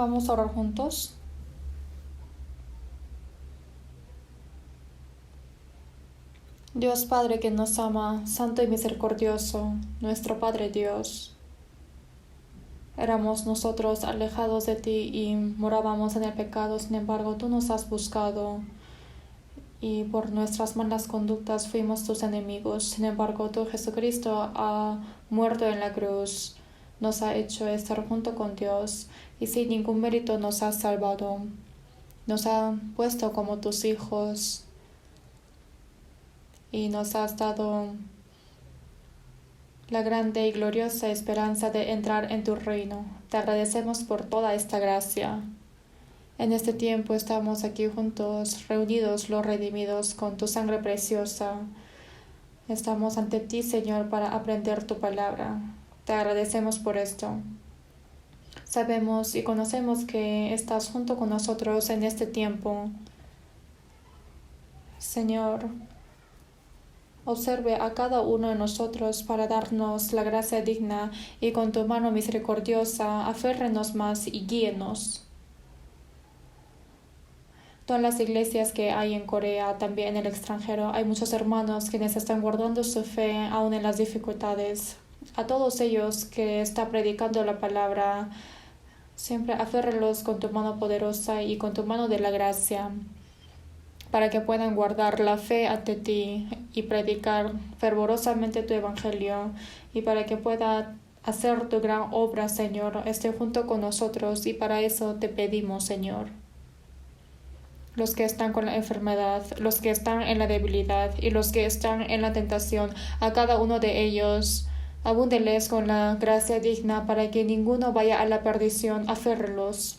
Vamos a orar juntos. Dios Padre que nos ama, santo y misericordioso, nuestro Padre Dios. Éramos nosotros alejados de ti y morábamos en el pecado, sin embargo tú nos has buscado y por nuestras malas conductas fuimos tus enemigos. Sin embargo tú, Jesucristo, ha muerto en la cruz, nos ha hecho estar junto con Dios y sin ningún mérito nos ha salvado. Nos ha puesto como tus hijos y nos has dado la grande y gloriosa esperanza de entrar en tu reino. Te agradecemos por toda esta gracia. En este tiempo estamos aquí juntos, reunidos los redimidos con tu sangre preciosa. Estamos ante ti, Señor, para aprender tu palabra. Te agradecemos por esto. Sabemos y conocemos que estás junto con nosotros en este tiempo. Señor, observe a cada uno de nosotros para darnos la gracia digna y con tu mano misericordiosa aférrenos más y guíenos. Todas las iglesias que hay en Corea, también en el extranjero, hay muchos hermanos quienes están guardando su fe aún en las dificultades. A todos ellos que está predicando la palabra, siempre aférrelos con tu mano poderosa y con tu mano de la gracia, para que puedan guardar la fe ante ti y predicar fervorosamente tu evangelio, y para que pueda hacer tu gran obra, Señor, esté junto con nosotros, y para eso te pedimos, Señor. Los que están con la enfermedad, los que están en la debilidad y los que están en la tentación, a cada uno de ellos, abúndeles con la gracia digna para que ninguno vaya a la perdición, aférrelos.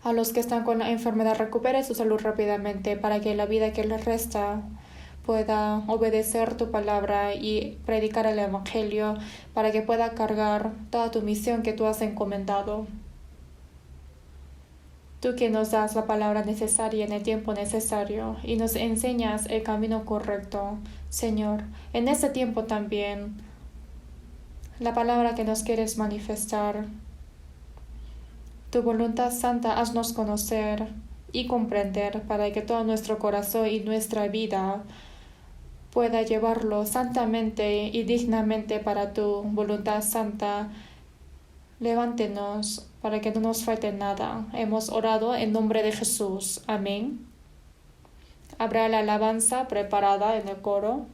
A los que están con la enfermedad, recupere su salud rápidamente para que la vida que les resta pueda obedecer tu palabra y predicar el evangelio, para que pueda cargar toda tu misión que tú has encomendado. Tú que nos das la palabra necesaria en el tiempo necesario y nos enseñas el camino correcto, Señor, en este tiempo también, la palabra que nos quieres manifestar, tu voluntad santa, haznos conocer y comprender para que todo nuestro corazón y nuestra vida pueda llevarlo santamente y dignamente para tu voluntad santa. Levántenos para que no nos falte nada. Hemos orado en nombre de Jesús. Amén. Habrá la alabanza preparada en el coro.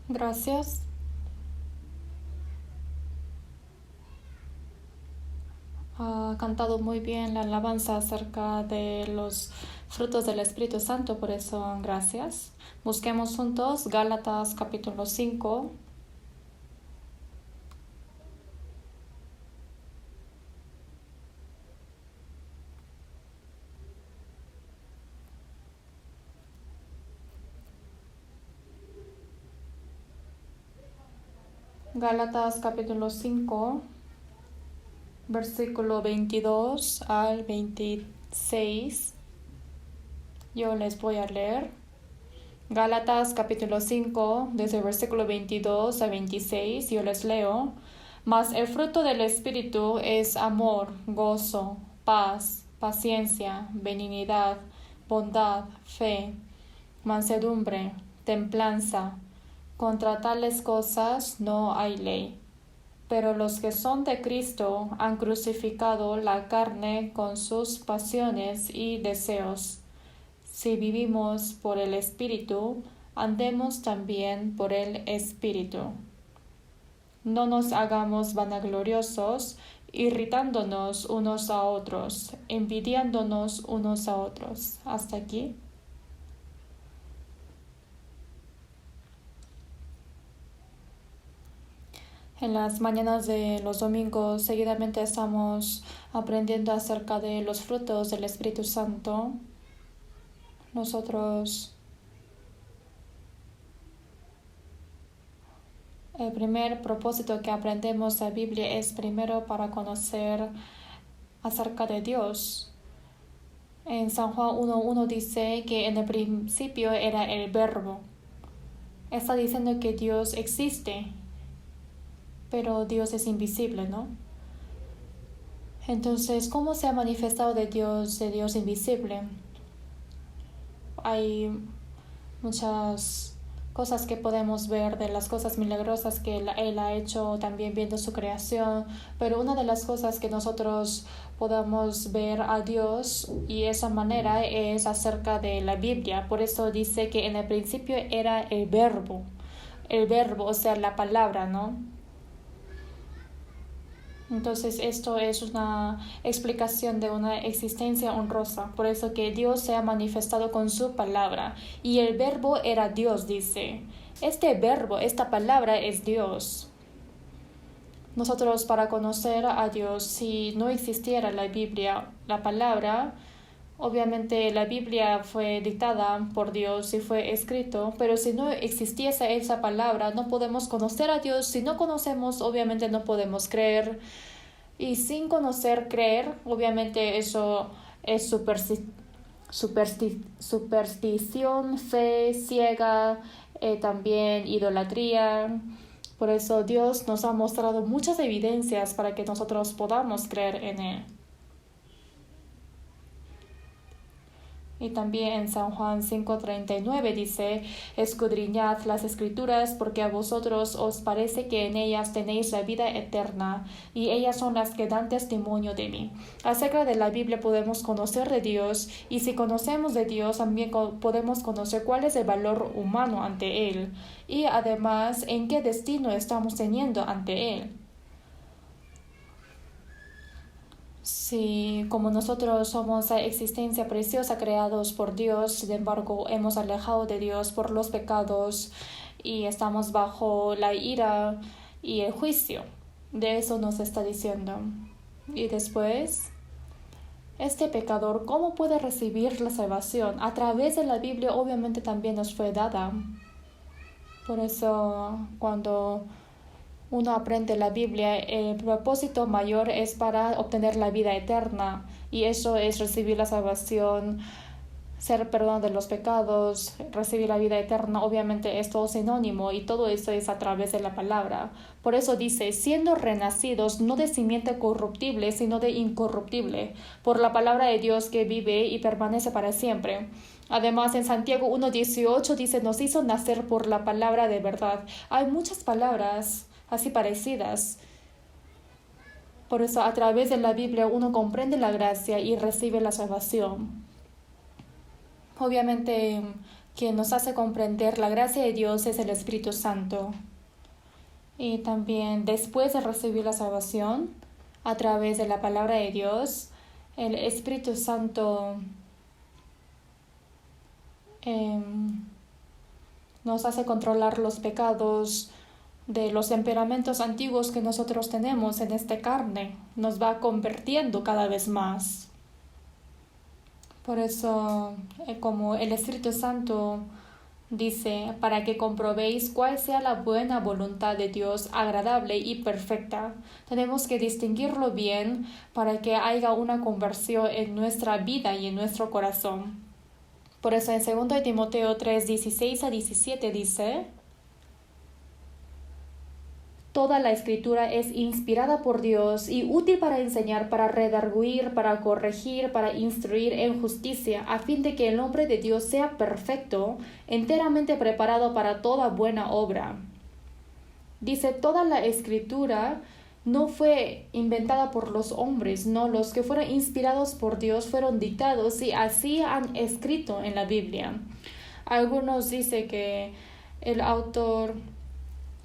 Gracias. Ha cantado muy bien la alabanza acerca de los frutos del Espíritu Santo, por eso gracias. Busquemos juntos Gálatas capítulo 5. Gálatas capítulo 5, versículo 22 al 26. Yo les voy a leer. Gálatas capítulo 5, desde el versículo 22 a 26, yo les leo. Mas el fruto del Espíritu es amor, gozo, paz, paciencia, benignidad, bondad, fe, mansedumbre, templanza. Contra tales cosas no hay ley. Pero los que son de Cristo han crucificado la carne con sus pasiones y deseos. Si vivimos por el Espíritu, andemos también por el Espíritu. No nos hagamos vanagloriosos, irritándonos unos a otros, envidiándonos unos a otros. Hasta aquí. En las mañanas de los domingos seguidamente estamos aprendiendo acerca de los frutos del Espíritu Santo. El primer propósito que aprendemos de la Biblia es primero para conocer acerca de Dios. En San Juan 1:1 dice que en el principio era el Verbo. Está diciendo que Dios existe, pero Dios es invisible, ¿no? Entonces, ¿cómo se ha manifestado de Dios invisible? Hay muchas cosas que podemos ver de las cosas milagrosas que Él ha hecho, también viendo su creación, pero una de las cosas que nosotros podamos ver a Dios y esa manera es acerca de la Biblia. Por eso dice que en el principio era el verbo, o sea, la palabra, ¿no? Entonces esto es una explicación de una existencia honrosa. Por eso que Dios se ha manifestado con su palabra. Y el verbo era Dios, dice. Este verbo, esta palabra es Dios. Nosotros para conocer a Dios, si no existiera la Biblia, la palabra, obviamente la Biblia fue dictada por Dios y fue escrito, pero si no existiese esa palabra, no podemos conocer a Dios. Si no conocemos, obviamente no podemos creer. Y sin conocer, creer, obviamente eso es superstición, fe ciega, también idolatría. Por eso Dios nos ha mostrado muchas evidencias para que nosotros podamos creer en Él. Y también en San Juan 5:39 dice, escudriñad las Escrituras, porque a vosotros os parece que en ellas tenéis la vida eterna, y ellas son las que dan testimonio de mí. Acerca de la Biblia podemos conocer de Dios, y si conocemos de Dios también podemos conocer cuál es el valor humano ante Él, y además en qué destino estamos teniendo ante Él. Si como nosotros somos la existencia preciosa creados por Dios, sin embargo hemos alejado de Dios por los pecados y estamos bajo la ira y el juicio. De eso nos está diciendo. Y después, este pecador, ¿cómo puede recibir la salvación? A través de la Biblia obviamente también nos fue dada. Por eso, cuando uno aprende la Biblia, el propósito mayor es para obtener la vida eterna, y eso es recibir la salvación, ser perdón de los pecados, recibir la vida eterna. Obviamente es todo sinónimo, y todo eso es a través de la palabra. Por eso dice, siendo renacidos no de simiente corruptible, sino de incorruptible, por la palabra de Dios que vive y permanece para siempre. Además, en Santiago 1:18 dice, nos hizo nacer por la palabra de verdad. Hay muchas palabras así parecidas. Por eso, a través de la Biblia uno comprende la gracia y recibe la salvación. Obviamente, quien nos hace comprender la gracia de Dios es el Espíritu Santo. Y también, después de recibir la salvación, a través de la palabra de Dios, el Espíritu Santo nos hace controlar los pecados de los temperamentos antiguos que nosotros tenemos en esta carne. Nos va convirtiendo cada vez más. Por eso, como el Espíritu Santo dice, para que comprobéis cuál sea la buena voluntad de Dios, agradable y perfecta, tenemos que distinguirlo bien para que haya una conversión en nuestra vida y en nuestro corazón. Por eso en 2 Timoteo 3:16-17 dice, toda la Escritura es inspirada por Dios y útil para enseñar, para redarguir, para corregir, para instruir en justicia, a fin de que el hombre de Dios sea perfecto, enteramente preparado para toda buena obra. Dice, toda la Escritura no fue inventada por los hombres, no, los que fueron inspirados por Dios fueron dictados y así han escrito en la Biblia. Algunos dicen que el autor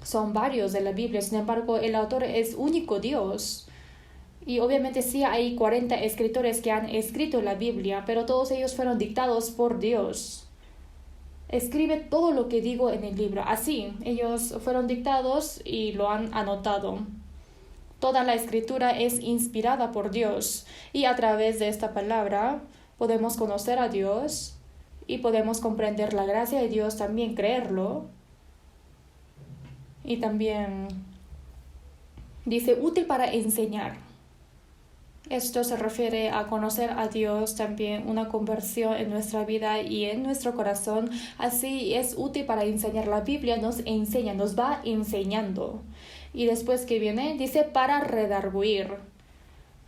son varios de la Biblia, sin embargo el autor es único Dios. Y obviamente sí hay 40 escritores que han escrito la Biblia, pero todos ellos fueron dictados por Dios. Escribe todo lo que digo en el libro. Así, ellos fueron dictados y lo han anotado. Toda la Escritura es inspirada por Dios, y a través de esta palabra podemos conocer a Dios y podemos comprender la gracia de Dios, también creerlo. Y también dice útil para enseñar. Esto se refiere a conocer a Dios, también una conversión en nuestra vida y en nuestro corazón. Así es útil para enseñar. La Biblia nos enseña, nos va enseñando. Y después que viene, dice para redarguir.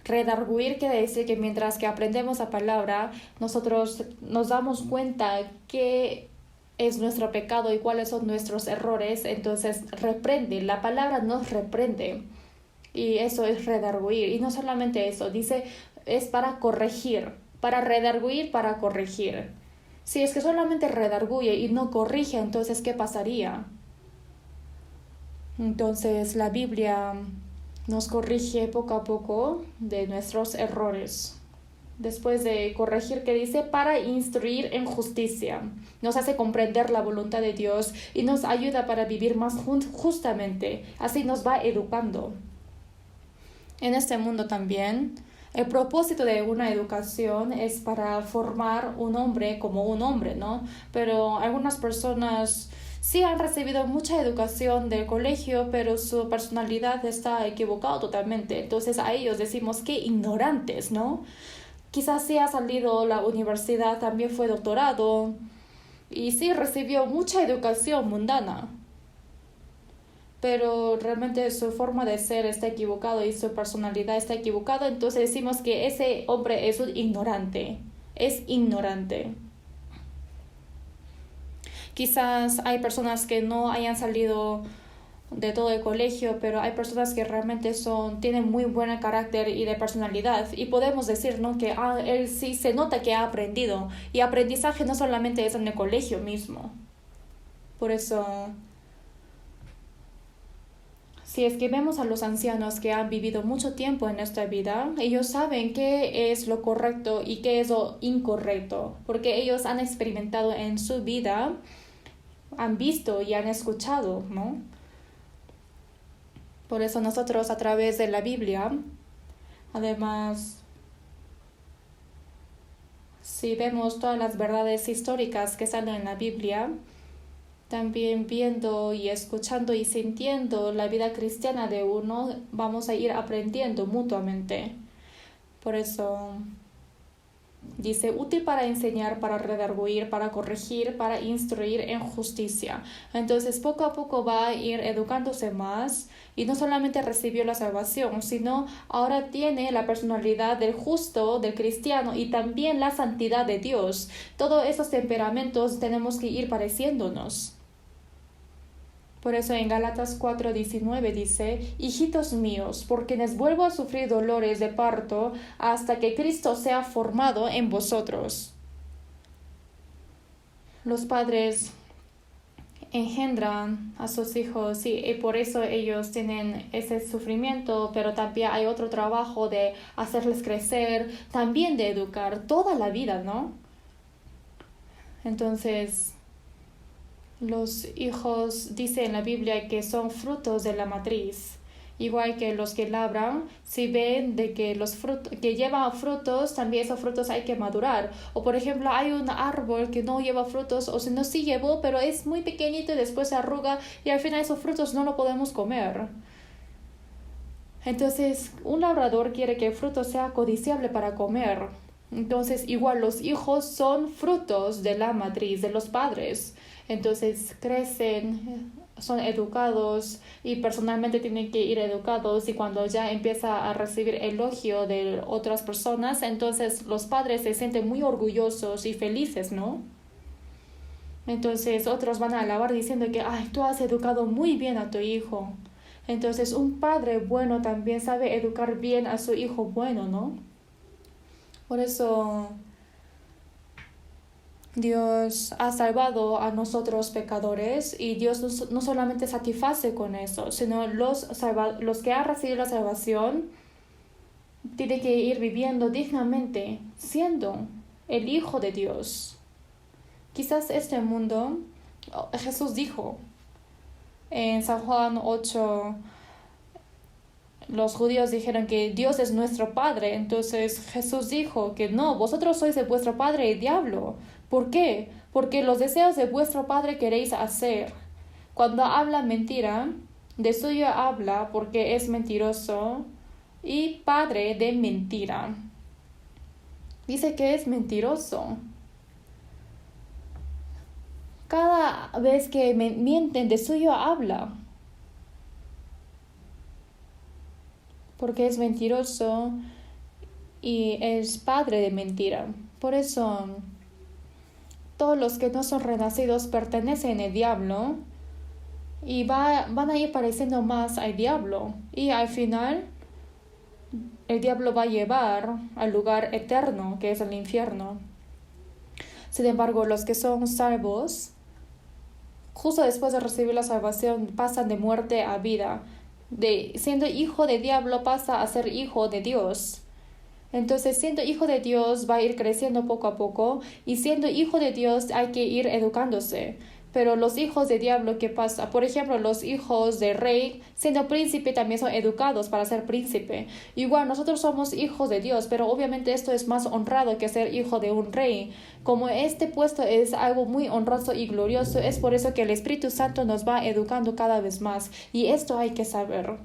Redarguir quiere decir que mientras que aprendemos la palabra, nosotros nos damos cuenta que es nuestro pecado y cuáles son nuestros errores. Entonces reprende, la palabra nos reprende. Y eso es redarguir. Y no solamente eso, dice, es para corregir, para redarguir, para corregir. Si es que solamente redarguye y no corrige, entonces ¿qué pasaría? Entonces la Biblia nos corrige poco a poco de nuestros errores. Después de corregir, que dice, para instruir en justicia. Nos hace comprender la voluntad de Dios y nos ayuda para vivir más justamente. Así nos va educando. En este mundo también, el propósito de una educación es para formar un hombre como un hombre, ¿no? Pero algunas personas sí han recibido mucha educación del colegio, pero su personalidad está equivocada totalmente. Entonces a ellos decimos que ignorantes, ¿no? Quizás sí ha salido la universidad, también fue doctorado y sí recibió mucha educación mundana, pero realmente su forma de ser está equivocada y su personalidad está equivocada. Entonces decimos que ese hombre es un ignorante, es ignorante. Quizás hay personas que no hayan salido de todo el colegio, pero hay personas que realmente tienen muy buen carácter y de personalidad, y podemos decir, ¿no?, que él sí se nota que ha aprendido, y aprendizaje no solamente es en el colegio mismo. Por eso, si es que vemos a los ancianos que han vivido mucho tiempo en esta vida, ellos saben qué es lo correcto y qué es lo incorrecto, porque ellos han experimentado en su vida, han visto y han escuchado, ¿no? Por eso nosotros a través de la Biblia, además, si vemos todas las verdades históricas que salen en la Biblia, también viendo y escuchando y sintiendo la vida cristiana de uno, vamos a ir aprendiendo mutuamente. Por eso dice, útil para enseñar, para redarguir, para corregir, para instruir en justicia. Entonces, poco a poco va a ir educándose más y no solamente recibió la salvación, sino ahora tiene la personalidad del justo, del cristiano y también la santidad de Dios. Todos esos temperamentos tenemos que ir pareciéndonos. Por eso en Gálatas 4:19 dice, hijitos míos, por quienes vuelvo a sufrir dolores de parto hasta que Cristo sea formado en vosotros. Los padres engendran a sus hijos y por eso ellos tienen ese sufrimiento, pero también hay otro trabajo de hacerles crecer, también de educar toda la vida, ¿no? Entonces, los hijos, dice en la Biblia, que son frutos de la matriz. Igual que los que labran, si ven de que los frutos que llevan frutos, también esos frutos hay que madurar. O por ejemplo, hay un árbol que no lleva frutos, o si no, sí llevó, pero es muy pequeñito y después se arruga y al final esos frutos no lo podemos comer. Entonces, un labrador quiere que el fruto sea codiciable para comer. Entonces, igual los hijos son frutos de la matriz de los padres. Entonces, crecen, son educados y personalmente tienen que ir educados y cuando ya empieza a recibir elogio de otras personas, entonces los padres se sienten muy orgullosos y felices, ¿no? Entonces, otros van a alabar diciendo que, ay, tú has educado muy bien a tu hijo. Entonces, un padre bueno también sabe educar bien a su hijo bueno, ¿no? Por eso Dios ha salvado a nosotros pecadores y Dios no solamente satisface con eso, sino los que han recibido la salvación tienen que ir viviendo dignamente, siendo el Hijo de Dios. Quizás este mundo, Jesús dijo en San Juan 8, los judíos dijeron que Dios es nuestro Padre. Entonces Jesús dijo que no, vosotros sois de vuestro padre el diablo. ¿Por qué? Porque los deseos de vuestro padre queréis hacer. Cuando habla mentira, de suyo habla porque es mentiroso y padre de mentira. Dice que es mentiroso. Cada vez que mienten, de suyo habla. Porque es mentiroso y es padre de mentira. Por eso, todos los que no son renacidos pertenecen al diablo y van a ir pareciendo más al diablo. Y al final, el diablo va a llevar al lugar eterno, que es el infierno. Sin embargo, los que son salvos, justo después de recibir la salvación, pasan de muerte a vida. Siendo hijo de diablo pasa a ser hijo de Dios. Entonces, siendo hijo de Dios va a ir creciendo poco a poco y siendo hijo de Dios hay que ir educándose. Pero los hijos de diablo, ¿qué pasa? Por ejemplo, los hijos de rey, siendo príncipe, también son educados para ser príncipe. Igual, nosotros somos hijos de Dios, pero obviamente esto es más honrado que ser hijo de un rey. Como este puesto es algo muy honroso y glorioso, es por eso que el Espíritu Santo nos va educando cada vez más. Y esto hay que saber.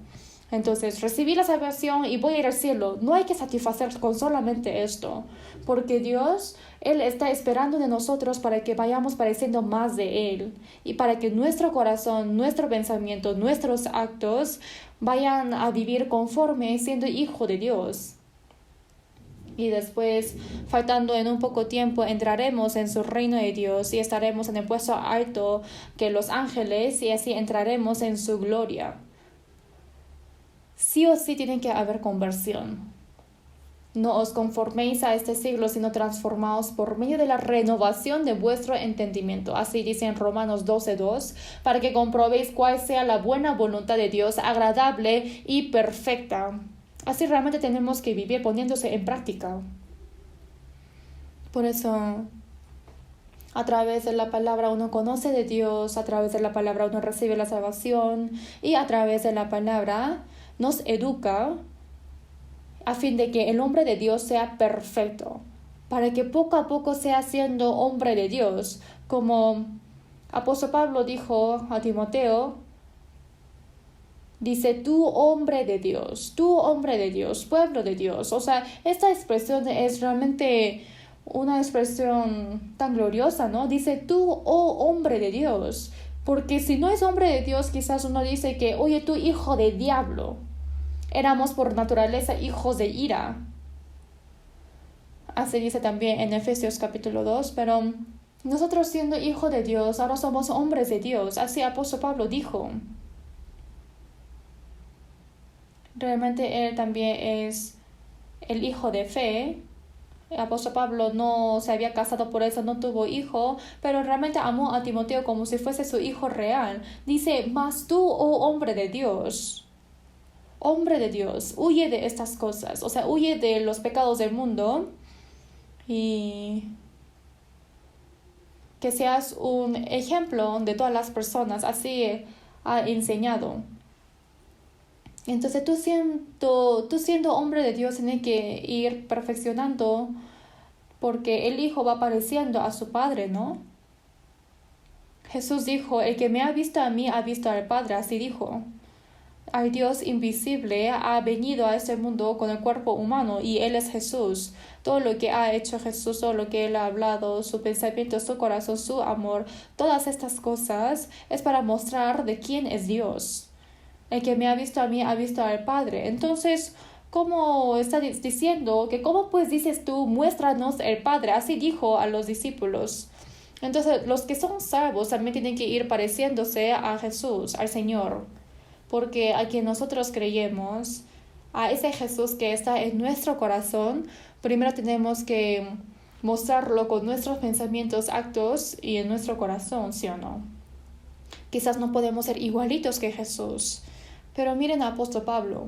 Entonces, recibí la salvación y voy a ir al cielo. No hay que satisfacer con solamente esto, porque Dios, Él está esperando de nosotros para que vayamos pareciendo más de Él y para que nuestro corazón, nuestro pensamiento, nuestros actos vayan a vivir conforme siendo hijo de Dios. Y después, faltando en un poco tiempo, entraremos en su reino de Dios y estaremos en el puesto alto que los ángeles y así entraremos en su gloria. Sí o sí tiene que haber conversión. No os conforméis a este siglo, sino transformaos por medio de la renovación de vuestro entendimiento. Así dice en Romanos 12:2, para que comprobéis cuál sea la buena voluntad de Dios, agradable y perfecta. Así realmente tenemos que vivir poniéndose en práctica. Por eso, a través de la palabra uno conoce de Dios, a través de la palabra uno recibe la salvación y a través de la palabra nos educa a fin de que el hombre de Dios sea perfecto, para que poco a poco sea siendo hombre de Dios, como Apóstol Pablo dijo a Timoteo, dice, tú hombre de Dios, pueblo de Dios. O sea, esta expresión es realmente una expresión tan gloriosa, ¿no? Dice, tú, oh hombre de Dios. Porque si no es hombre de Dios, quizás uno dice que, oye, tú hijo de diablo. Éramos por naturaleza hijos de ira. Así dice también en Efesios capítulo 2, pero nosotros siendo hijos de Dios, ahora somos hombres de Dios. Así apóstol Pablo dijo. Realmente él también es el hijo de fe. El apóstol Pablo no se había casado, por eso no tuvo hijo, pero realmente amó a Timoteo como si fuese su hijo real. Dice, mas tú, oh hombre de Dios, huye de estas cosas, o sea, huye de los pecados del mundo y que seas un ejemplo de todas las personas, así ha enseñado. Entonces tú siendo hombre de Dios tienes que ir perfeccionando porque el hijo va pareciendo a su padre, ¿no? Jesús dijo, el que me ha visto a mí ha visto al Padre, así dijo. Al Dios invisible ha venido a este mundo con el cuerpo humano y Él es Jesús. Todo lo que ha hecho Jesús, todo lo que Él ha hablado, su pensamiento, su corazón, su amor, todas estas cosas es para mostrar de quién es Dios. El que me ha visto a mí ha visto al Padre. Entonces, ¿cómo está diciendo que cómo pues dices tú, muéstranos el Padre? Así dijo a los discípulos. Entonces, los que son salvos también tienen que ir pareciéndose a Jesús, al Señor. Porque a quien nosotros creemos, a ese Jesús que está en nuestro corazón, primero tenemos que mostrarlo con nuestros pensamientos, actos y en nuestro corazón, ¿sí o no? Quizás no podemos ser igualitos que Jesús. Pero miren a apóstol Pablo,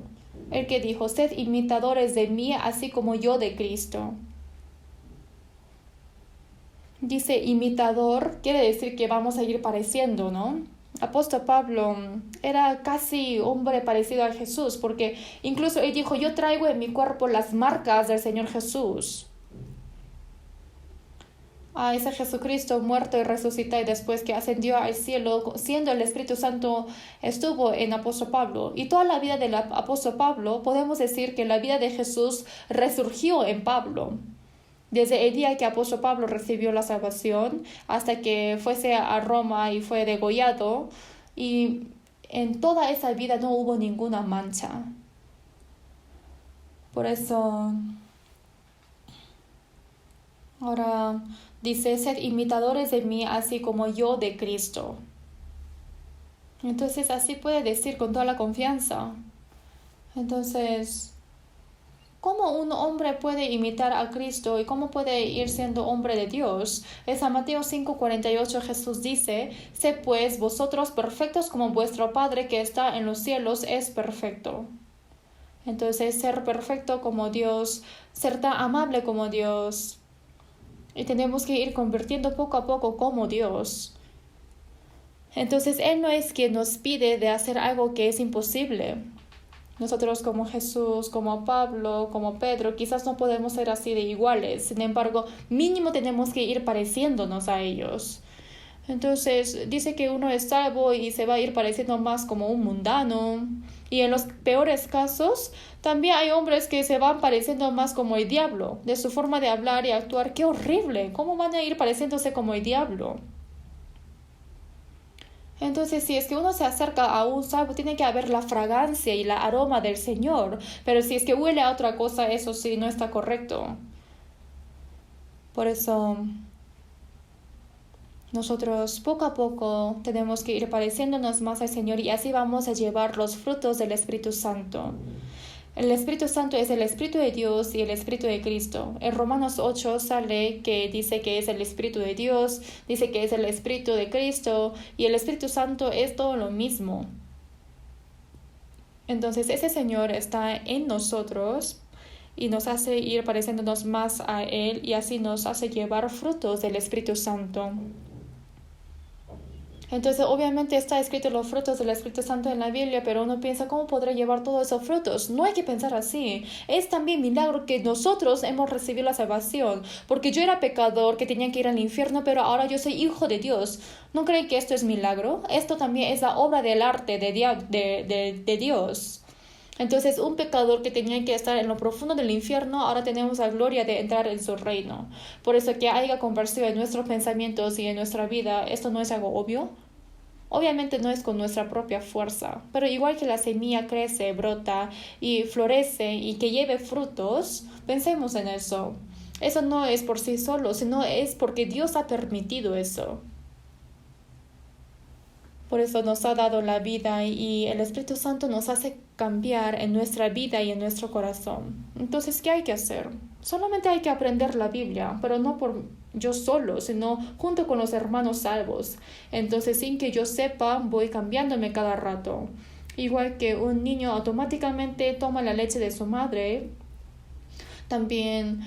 el que dijo, sed imitadores de mí, así como yo de Cristo. Dice imitador, quiere decir que vamos a ir pareciendo, ¿no? Apóstol Pablo era casi hombre parecido a Jesús, porque incluso él dijo, yo traigo en mi cuerpo las marcas del Señor Jesús. A ese Jesucristo muerto y resucitado y después que ascendió al cielo, siendo el Espíritu Santo, estuvo en apóstol Pablo. Y toda la vida del apóstol Pablo, podemos decir que la vida de Jesús resurgió en Pablo. Desde el día que apóstol Pablo recibió la salvación hasta que fuese a Roma y fue degollado, y en toda esa vida no hubo ninguna mancha. Por eso, ahora dice, sed imitadores de mí, así como yo de Cristo. Entonces, así puede decir con toda la confianza. Entonces, ¿cómo un hombre puede imitar a Cristo y cómo puede ir siendo hombre de Dios? Es a Mateo 5:48 Jesús dice, sed pues vosotros perfectos como vuestro Padre que está en los cielos es perfecto. Entonces, ser perfecto como Dios, ser tan amable como Dios. Y tenemos que ir convirtiendo poco a poco como Dios. Entonces, Él no es quien nos pide de hacer algo que es imposible. Nosotros como Jesús, como Pablo, como Pedro, quizás no podemos ser así de iguales. Sin embargo, mínimo tenemos que ir pareciéndonos a ellos. Entonces, dice que uno es salvo y se va a ir pareciendo más como un mundano. Y en los peores casos, también hay hombres que se van pareciendo más como el diablo, de su forma de hablar y actuar. ¡Qué horrible! ¿Cómo van a ir pareciéndose como el diablo? Entonces, si es que uno se acerca a un salvo, tiene que haber la fragancia y la aroma del Señor. Pero si es que huele a otra cosa, eso sí no está correcto. Por eso, nosotros poco a poco tenemos que ir pareciéndonos más al Señor y así vamos a llevar los frutos del Espíritu Santo. El Espíritu Santo es el Espíritu de Dios y el Espíritu de Cristo. En Romanos 8 sale que dice que es el Espíritu de Dios, dice que es el Espíritu de Cristo y el Espíritu Santo es todo lo mismo. Entonces ese Señor está en nosotros y nos hace ir pareciéndonos más a Él y así nos hace llevar frutos del Espíritu Santo. Entonces, obviamente está escrito los frutos del Espíritu Santo en la Biblia, pero uno piensa, ¿cómo podré llevar todos esos frutos? No hay que pensar así. Es también milagro que nosotros hemos recibido la salvación, porque yo era pecador, que tenía que ir al infierno, pero ahora yo soy hijo de Dios. ¿No creen que esto es milagro? Esto también es la obra del arte de Dios. Entonces, un pecador que tenía que estar en lo profundo del infierno, ahora tenemos la gloria de entrar en su reino. Por eso que haya conversión en nuestros pensamientos y en nuestra vida, esto no es algo obvio. Obviamente no es con nuestra propia fuerza, pero igual que la semilla crece, brota y florece y que lleve frutos, pensemos en eso. Eso no es por sí solo, sino es porque Dios ha permitido eso. Por eso nos ha dado la vida y el Espíritu Santo nos hace cambiar en nuestra vida y en nuestro corazón. Entonces, ¿qué hay que hacer? Solamente hay que aprender la Biblia, pero no por yo solo, sino junto con los hermanos salvos. Entonces, sin que yo sepa, voy cambiándome cada rato. Igual que un niño automáticamente toma la leche de su madre, también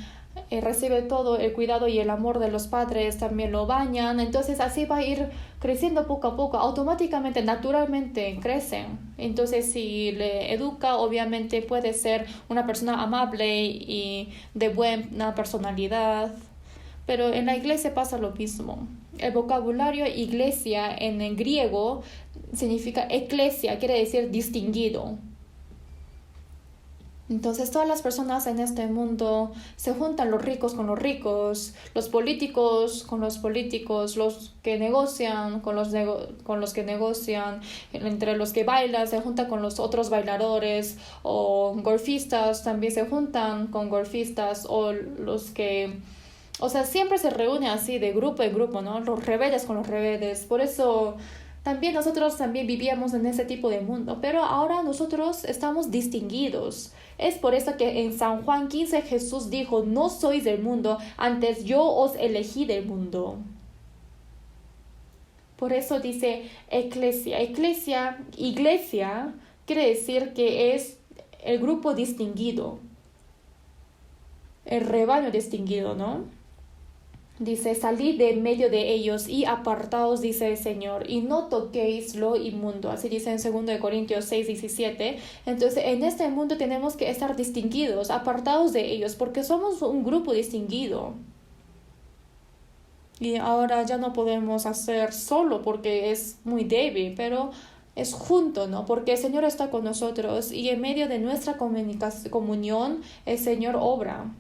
recibe todo el cuidado y el amor de los padres, también lo bañan, entonces así va a ir creciendo poco a poco, automáticamente, naturalmente crecen. Entonces si le educa, obviamente puede ser una persona amable y de buena personalidad. Pero en la iglesia pasa lo mismo. El vocabulario iglesia en el griego significa eclesia, quiere decir distinguido. Entonces todas las personas en este mundo se juntan, los ricos con los ricos, los políticos con los políticos, los que negocian con los que negocian, entre los que bailan se juntan con los otros bailadores, o golfistas también se juntan con golfistas, o los que... O sea, siempre se reúne así de grupo en grupo, ¿no? Los rebeldes con los rebeldes. Por eso también nosotros también vivíamos en ese tipo de mundo, pero ahora nosotros estamos distinguidos. Es por eso que en San Juan 15 Jesús dijo, no sois del mundo, antes yo os elegí del mundo. Por eso dice eclesia. Iglesia quiere decir que es el grupo distinguido, el rebaño distinguido, ¿no? Dice, salid de en medio de ellos y apartaos, dice el Señor, y no toquéis lo inmundo. Así dice en 2 Corintios 6:17. Entonces, en este mundo tenemos que estar distinguidos, apartados de ellos, porque somos un grupo distinguido. Y ahora ya no podemos hacer solo porque es muy débil, pero es junto, ¿no? Porque el Señor está con nosotros y en medio de nuestra comunión el Señor obra.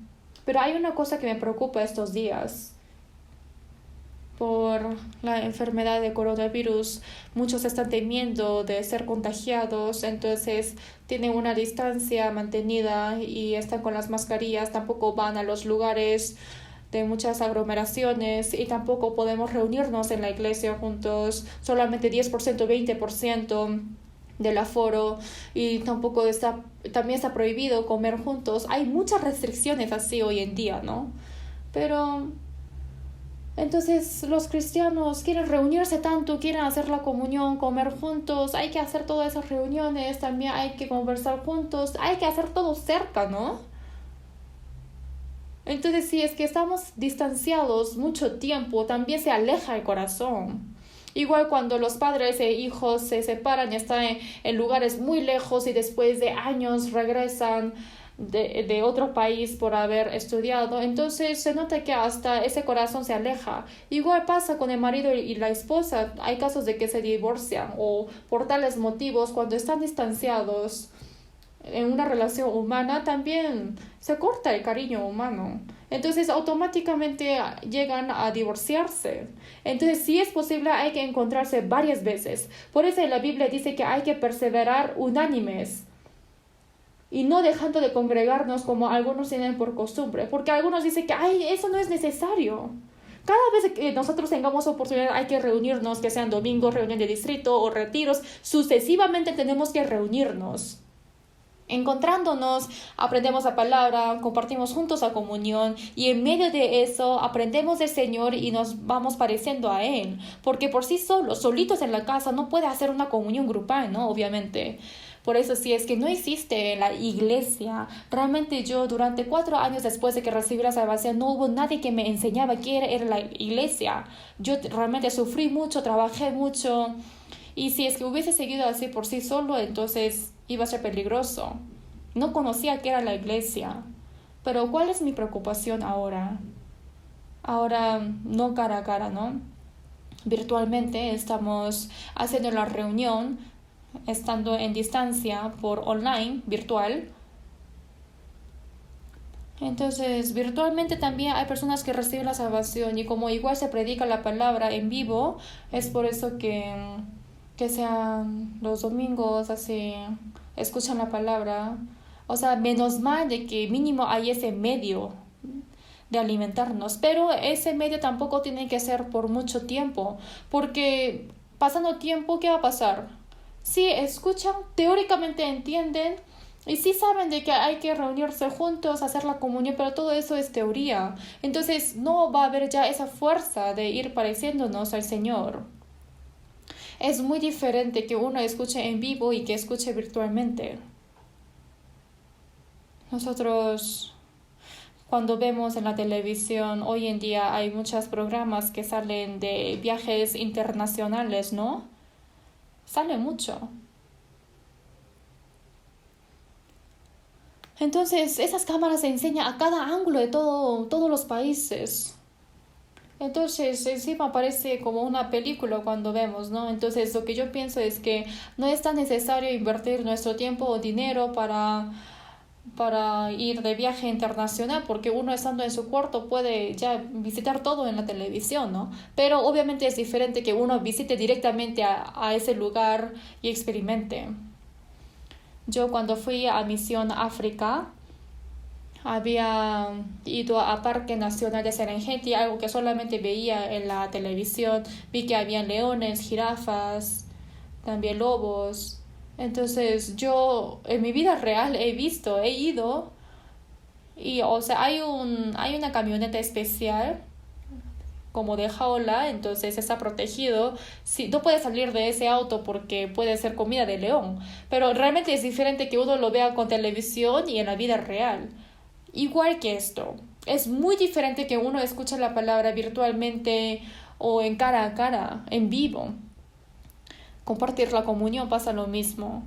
Pero hay una cosa que me preocupa estos días. Por la enfermedad de coronavirus, muchos están temiendo de ser contagiados, entonces tienen una distancia mantenida y están con las mascarillas, tampoco van a los lugares de muchas aglomeraciones y tampoco podemos reunirnos en la iglesia juntos, solamente 10%, 20% del aforo, y tampoco también está prohibido comer juntos. Hay muchas restricciones así hoy en día, ¿no? Pero entonces los cristianos quieren reunirse tanto, quieren hacer la comunión, comer juntos, hay que hacer todas esas reuniones, también hay que conversar juntos, hay que hacer todo cerca, ¿no? Entonces si es que estamos distanciados mucho tiempo, también se aleja el corazón. Igual cuando los padres e hijos se separan y están en lugares muy lejos y después de años regresan de otro país por haber estudiado, entonces se nota que hasta ese corazón se aleja. Igual pasa con el marido y la esposa, hay casos de que se divorcian o por tales motivos, cuando están distanciados en una relación humana también se corta el cariño humano, entonces automáticamente llegan a divorciarse. Entonces si es posible hay que encontrarse varias veces. Por eso la Biblia dice que hay que perseverar unánimes y no dejando de congregarnos como algunos tienen por costumbre, porque algunos dicen que eso no es necesario. Cada vez que nosotros tengamos oportunidad hay que reunirnos, que sean domingos, reunión de distrito o retiros, sucesivamente tenemos que reunirnos. Encontrándonos, aprendemos la palabra, compartimos juntos la comunión y en medio de eso aprendemos del Señor y nos vamos pareciendo a Él, porque por sí solos, solitos en la casa, no puede hacer una comunión grupal, ¿no? Obviamente. Por eso, si es que no existe la iglesia, realmente yo durante 4 años después de que recibí la salvación, no hubo nadie que me enseñaba qué era la iglesia. Yo realmente sufrí mucho, trabajé mucho, y si es que hubiese seguido así por sí solo, entonces iba a ser peligroso. No conocía qué era la iglesia. Pero ¿cuál es mi preocupación ahora? Ahora no cara a cara, ¿no? Virtualmente estamos haciendo la reunión, estando en distancia por online, virtual. Entonces, virtualmente también hay personas que reciben la salvación y como igual se predica la palabra en vivo, es por eso que sean los domingos así, escuchan la palabra. O sea, menos mal de que mínimo hay ese medio de alimentarnos, pero ese medio tampoco tiene que ser por mucho tiempo, porque pasando tiempo, ¿qué va a pasar? Si escuchan, teóricamente entienden y sí saben de que hay que reunirse juntos, hacer la comunión, pero todo eso es teoría. Entonces no va a haber ya esa fuerza de ir pareciéndonos al Señor. Es muy diferente que uno escuche en vivo y que escuche virtualmente. Nosotros, cuando vemos en la televisión, hoy en día hay muchos programas que salen de viajes internacionales, ¿no? Sale mucho. Entonces, esas cámaras se enseñan a cada ángulo de todos los países. Entonces, encima parece como una película cuando vemos, ¿no? Entonces, lo que yo pienso es que no es tan necesario invertir nuestro tiempo o dinero para ir de viaje internacional, porque uno estando en su cuarto puede ya visitar todo en la televisión, ¿no? Pero obviamente es diferente que uno visite directamente a ese lugar y experimente. Yo cuando fui a Misión África, había ido a Parque Nacional de Serengeti, algo que solamente veía en la televisión. Vi que había leones, jirafas, también lobos. Entonces yo en mi vida real he ido y o sea hay una camioneta especial como de jaula, entonces está protegido. Sí, no puede salir de ese auto porque puede ser comida de león, pero realmente es diferente que uno lo vea con televisión y en la vida real. Igual que esto, es muy diferente que uno escuche la palabra virtualmente o en cara a cara, en vivo. Compartir la comunión pasa lo mismo.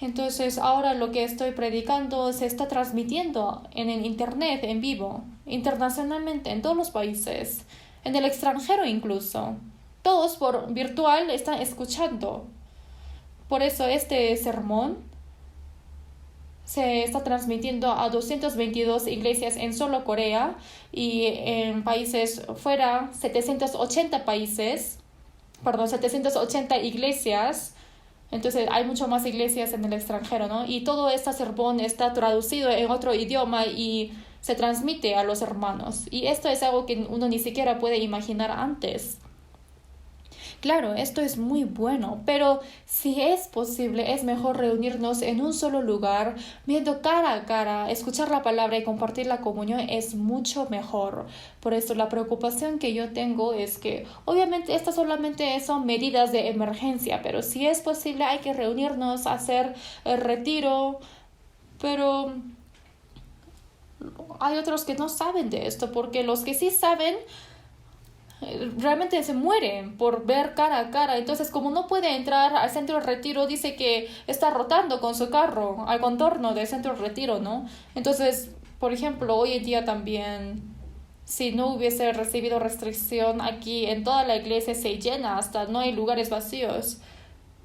Entonces ahora lo que estoy predicando se está transmitiendo en el internet en vivo, internacionalmente, en todos los países, en el extranjero incluso. Todos por virtual están escuchando. Por eso este sermón se está transmitiendo a 222 iglesias en solo Corea y en países fuera 780 iglesias. Entonces hay mucho más iglesias en el extranjero, ¿no? Y todo este sermón está traducido en otro idioma y se transmite a los hermanos. Y esto es algo que uno ni siquiera puede imaginar antes. Claro, esto es muy bueno, pero si es posible, es mejor reunirnos en un solo lugar, viendo cara a cara, escuchar la palabra y compartir la comunión es mucho mejor. Por eso la preocupación que yo tengo es que, obviamente, estas solamente son medidas de emergencia, pero si es posible, hay que reunirnos, hacer el retiro, pero hay otros que no saben de esto, porque los que sí saben realmente se mueren por ver cara a cara. Entonces, como no puede entrar al centro de retiro, dice que está rotando con su carro al contorno del centro de retiro, ¿no? Entonces, por ejemplo, hoy en día también, si no hubiese recibido restricción aquí en toda la iglesia se llena, hasta no hay lugares vacíos.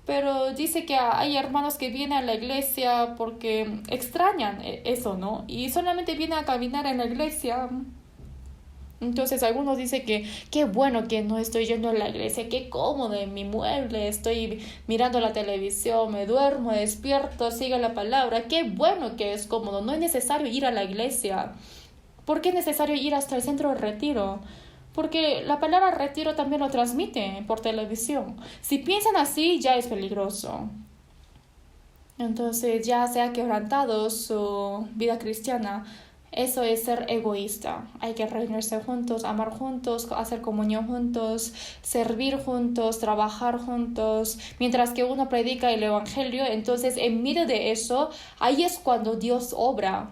Pero dice que hay hermanos que vienen a la iglesia porque extrañan eso, ¿no? Y solamente vienen a caminar en la iglesia. Entonces algunos dicen que qué bueno que no estoy yendo a la iglesia, qué cómodo en mi mueble, estoy mirando la televisión, me duermo, despierto, sigo la palabra, qué bueno que es cómodo, no es necesario ir a la iglesia. ¿Por qué es necesario ir hasta el centro de retiro? Porque la palabra retiro también lo transmite por televisión. Si piensan así, ya es peligroso. Entonces ya se ha quebrantado su vida cristiana. Eso es ser egoísta. Hay que reunirse juntos, amar juntos, hacer comunión juntos, servir juntos, trabajar juntos. Mientras que uno predica el evangelio, entonces en medio de eso, ahí es cuando Dios obra.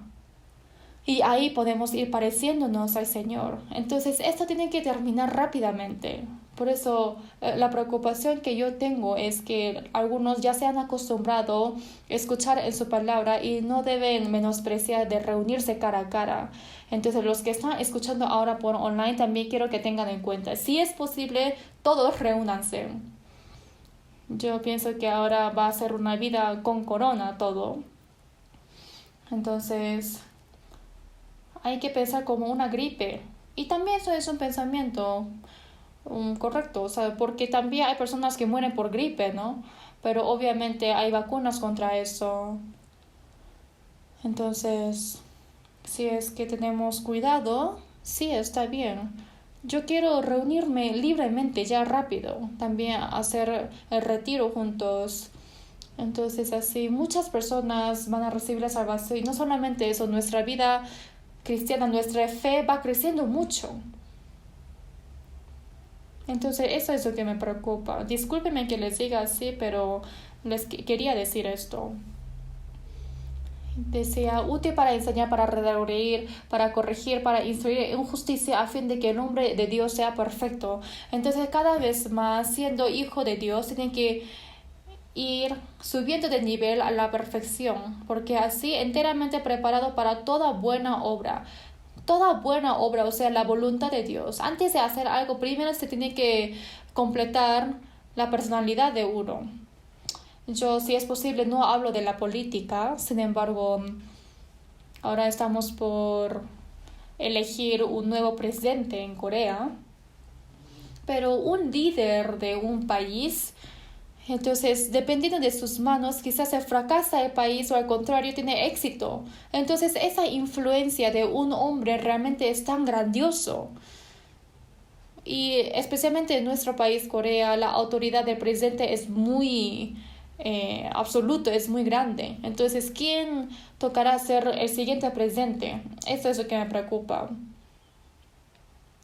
Y ahí podemos ir pareciéndonos al Señor. Entonces esto tiene que terminar rápidamente. Por eso la preocupación que yo tengo es que algunos ya se han acostumbrado a escuchar en su palabra y no deben menospreciar de reunirse cara a cara. Entonces los que están escuchando ahora por online también quiero que tengan en cuenta. Si es posible, todos reúnanse. Yo pienso que ahora va a ser una vida con corona todo. Entonces hay que pensar como una gripe. Y también eso es un pensamiento correcto, o sea, porque también hay personas que mueren por gripe, ¿no? Pero obviamente hay vacunas contra eso. Entonces, si es que tenemos cuidado, sí, está bien. Yo quiero reunirme libremente ya rápido, también hacer el retiro juntos. Entonces así muchas personas van a recibir la salvación y no solamente eso, nuestra vida cristiana, nuestra fe va creciendo mucho. Entonces eso es lo que me preocupa. Discúlpenme que les diga así, pero les quería decir esto. Sea útil para enseñar, para redarguir, para corregir, para instruir en justicia a fin de que el nombre de Dios sea perfecto. Entonces cada vez más siendo hijo de Dios tienen que ir subiendo de nivel a la perfección, porque así enteramente preparado para toda buena obra. Toda buena obra, o sea, la voluntad de Dios. Antes de hacer algo, primero se tiene que completar la personalidad de uno. Yo, si es posible, no hablo de la política, sin embargo, ahora estamos por elegir un nuevo presidente en Corea, pero un líder de un país, entonces, dependiendo de sus manos, quizás se fracasa el país o al contrario tiene éxito. Entonces, esa influencia de un hombre realmente es tan grandioso. Y especialmente en nuestro país, Corea, la autoridad del presidente es muy absoluto, es muy grande. Entonces, ¿quién tocará ser el siguiente presidente? Eso es lo que me preocupa.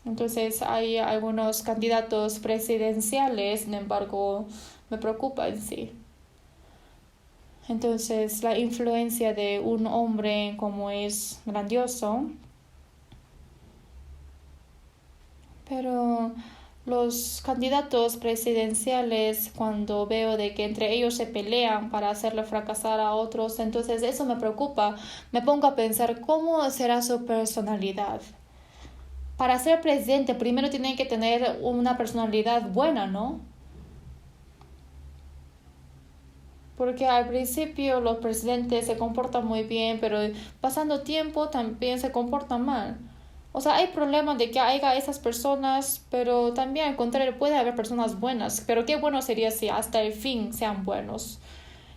Entonces, hay algunos candidatos presidenciales, sin embargo, me preocupa en sí. Entonces, la influencia de un hombre como es grandioso, pero los candidatos presidenciales, cuando veo de que entre ellos se pelean para hacerle fracasar a otros, entonces eso me preocupa. Me pongo a pensar cómo será su personalidad. Para ser presidente, primero tienen que tener una personalidad buena, ¿no? Porque al principio los presidentes se comportan muy bien, pero pasando tiempo también se comportan mal. O sea, hay problemas de que haya esas personas, pero también al contrario puede haber personas buenas. Pero qué bueno sería si hasta el fin sean buenos.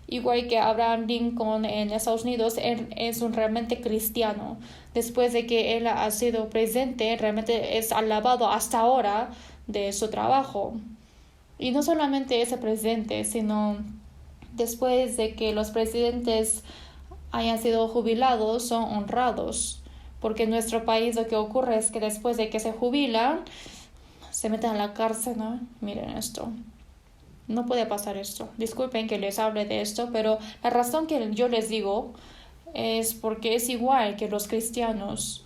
Igual que Abraham Lincoln en Estados Unidos, él es un realmente cristiano. Después de que él ha sido presidente, realmente es alabado hasta ahora de su trabajo. Y no solamente ese presidente, sino después de que los presidentes hayan sido jubilados, son honrados. Porque en nuestro país lo que ocurre es que después de que se jubilan, se meten a la cárcel, ¿no? Miren esto. No puede pasar esto. Disculpen que les hable de esto, pero la razón que yo les digo es porque es igual que los cristianos.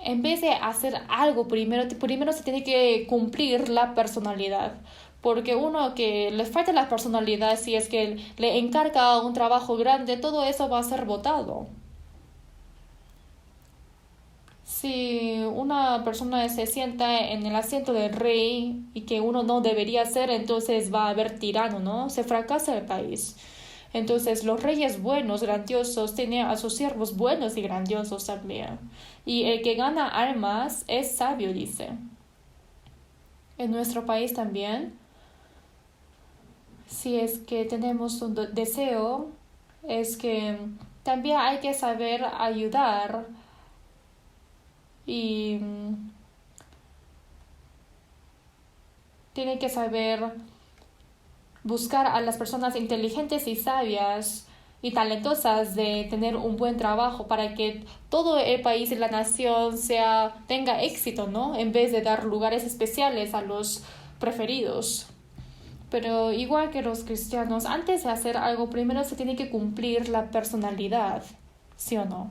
En vez de hacer algo primero se tiene que cumplir la personalidad. Porque uno que le falta la personalidad, si es que le encarga un trabajo grande, todo eso va a ser votado. Si una persona se sienta en el asiento del rey y que uno no debería ser, entonces va a haber tirano, ¿no? Se fracasa el país. Entonces los reyes buenos, grandiosos, tienen a sus siervos buenos y grandiosos también. Y el que gana armas es sabio, dice. En nuestro país también, si es que tenemos un deseo, es que también hay que saber ayudar y tiene que saber buscar a las personas inteligentes y sabias y talentosas de tener un buen trabajo para que todo el país y la nación tenga éxito, ¿no? En vez de dar lugares especiales a los preferidos. Pero igual que los cristianos, antes de hacer algo, primero se tiene que cumplir la personalidad, ¿sí o no?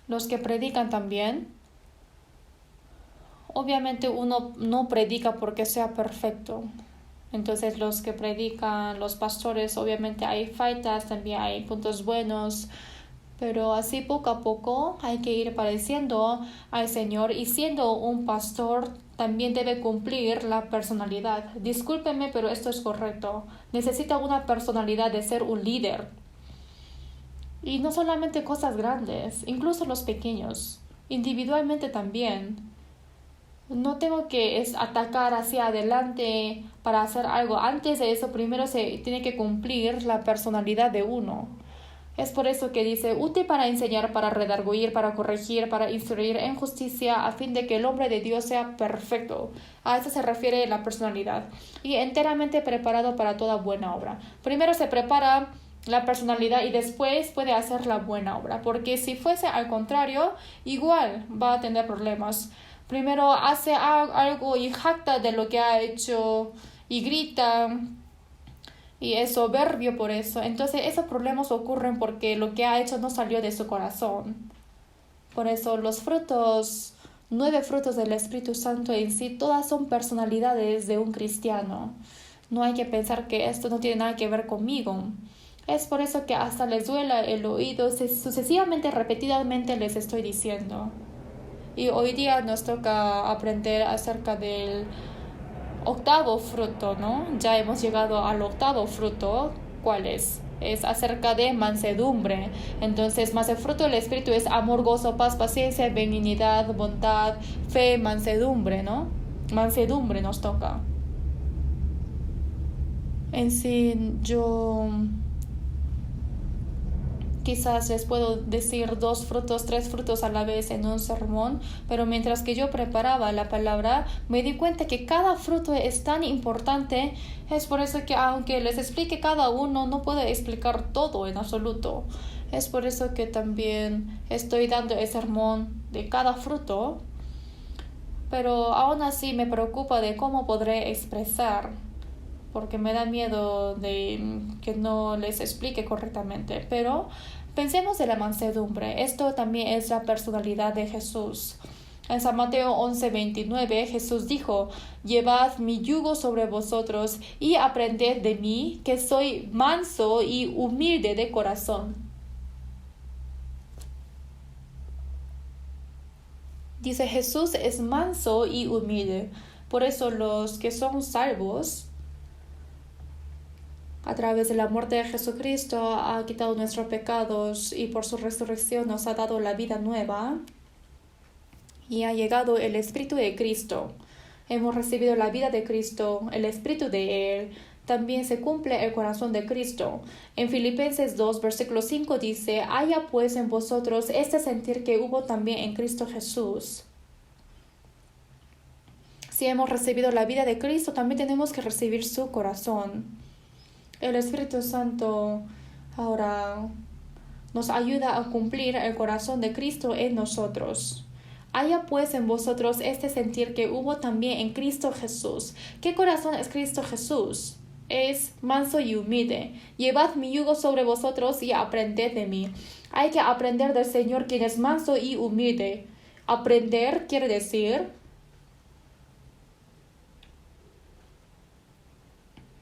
Los que predican también, obviamente uno no predica porque sea perfecto. Entonces los que predican, los pastores, obviamente hay faltas, también hay puntos buenos, pero así poco a poco hay que ir pareciendo al Señor, y siendo un pastor también debe cumplir la personalidad. Discúlpeme, pero esto es correcto. Necesita una personalidad de ser un líder. Y no solamente cosas grandes, incluso los pequeños, individualmente también. No tengo que atacar hacia adelante para hacer algo. Antes de eso, primero se tiene que cumplir la personalidad de uno. Es por eso que dice, útil para enseñar, para redarguir, para corregir, para instruir en justicia, a fin de que el hombre de Dios sea perfecto. A eso se refiere la personalidad. Y enteramente preparado para toda buena obra. Primero se prepara la personalidad y después puede hacer la buena obra. Porque si fuese al contrario, igual va a tener problemas. Primero hace algo y jacta de lo que ha hecho y grita y es soberbio por eso. Entonces esos problemas ocurren porque lo que ha hecho no salió de su corazón. Por eso los frutos, 9 frutos del Espíritu Santo en sí, todas son personalidades de un cristiano. No hay que pensar que esto no tiene nada que ver conmigo. Es por eso que hasta les duela el oído, sucesivamente, repetidamente les estoy diciendo. Y hoy día nos toca aprender acerca del 8º fruto, ¿no? Ya hemos llegado al 8º fruto. ¿Cuál es? Es acerca de mansedumbre. Entonces, más el fruto del Espíritu es amor, gozo, paz, paciencia, benignidad, bondad, fe, mansedumbre, ¿no? Mansedumbre nos toca. En sí, yo quizás les puedo decir 2 frutos, 3 frutos a la vez en un sermón, pero mientras que yo preparaba la palabra, me di cuenta que cada fruto es tan importante. Es por eso que aunque les explique cada uno, no puedo explicar todo en absoluto. Es por eso que también estoy dando el sermón de cada fruto, pero aún así me preocupa de cómo podré expresar, porque me da miedo de que no les explique correctamente. Pero pensemos en la mansedumbre. Esto también es la personalidad de Jesús. En San Mateo 11:29, Jesús dijo, llevad mi yugo sobre vosotros y aprended de mí, que soy manso y humilde de corazón. Dice, Jesús es manso y humilde. Por eso los que son salvos, a través de la muerte de Jesucristo, ha quitado nuestros pecados y por su resurrección nos ha dado la vida nueva y ha llegado el Espíritu de Cristo. Hemos recibido la vida de Cristo, el Espíritu de Él. También se cumple el corazón de Cristo. En Filipenses 2, versículo 5 dice, haya pues en vosotros este sentir que hubo también en Cristo Jesús. Si hemos recibido la vida de Cristo, también tenemos que recibir su corazón. El Espíritu Santo ahora nos ayuda a cumplir el corazón de Cristo en nosotros. Haya pues en vosotros este sentir que hubo también en Cristo Jesús. ¿Qué corazón es Cristo Jesús? Es manso y humilde. Llevad mi yugo sobre vosotros y aprended de mí. Hay que aprender del Señor, quien es manso y humilde. Aprender quiere decir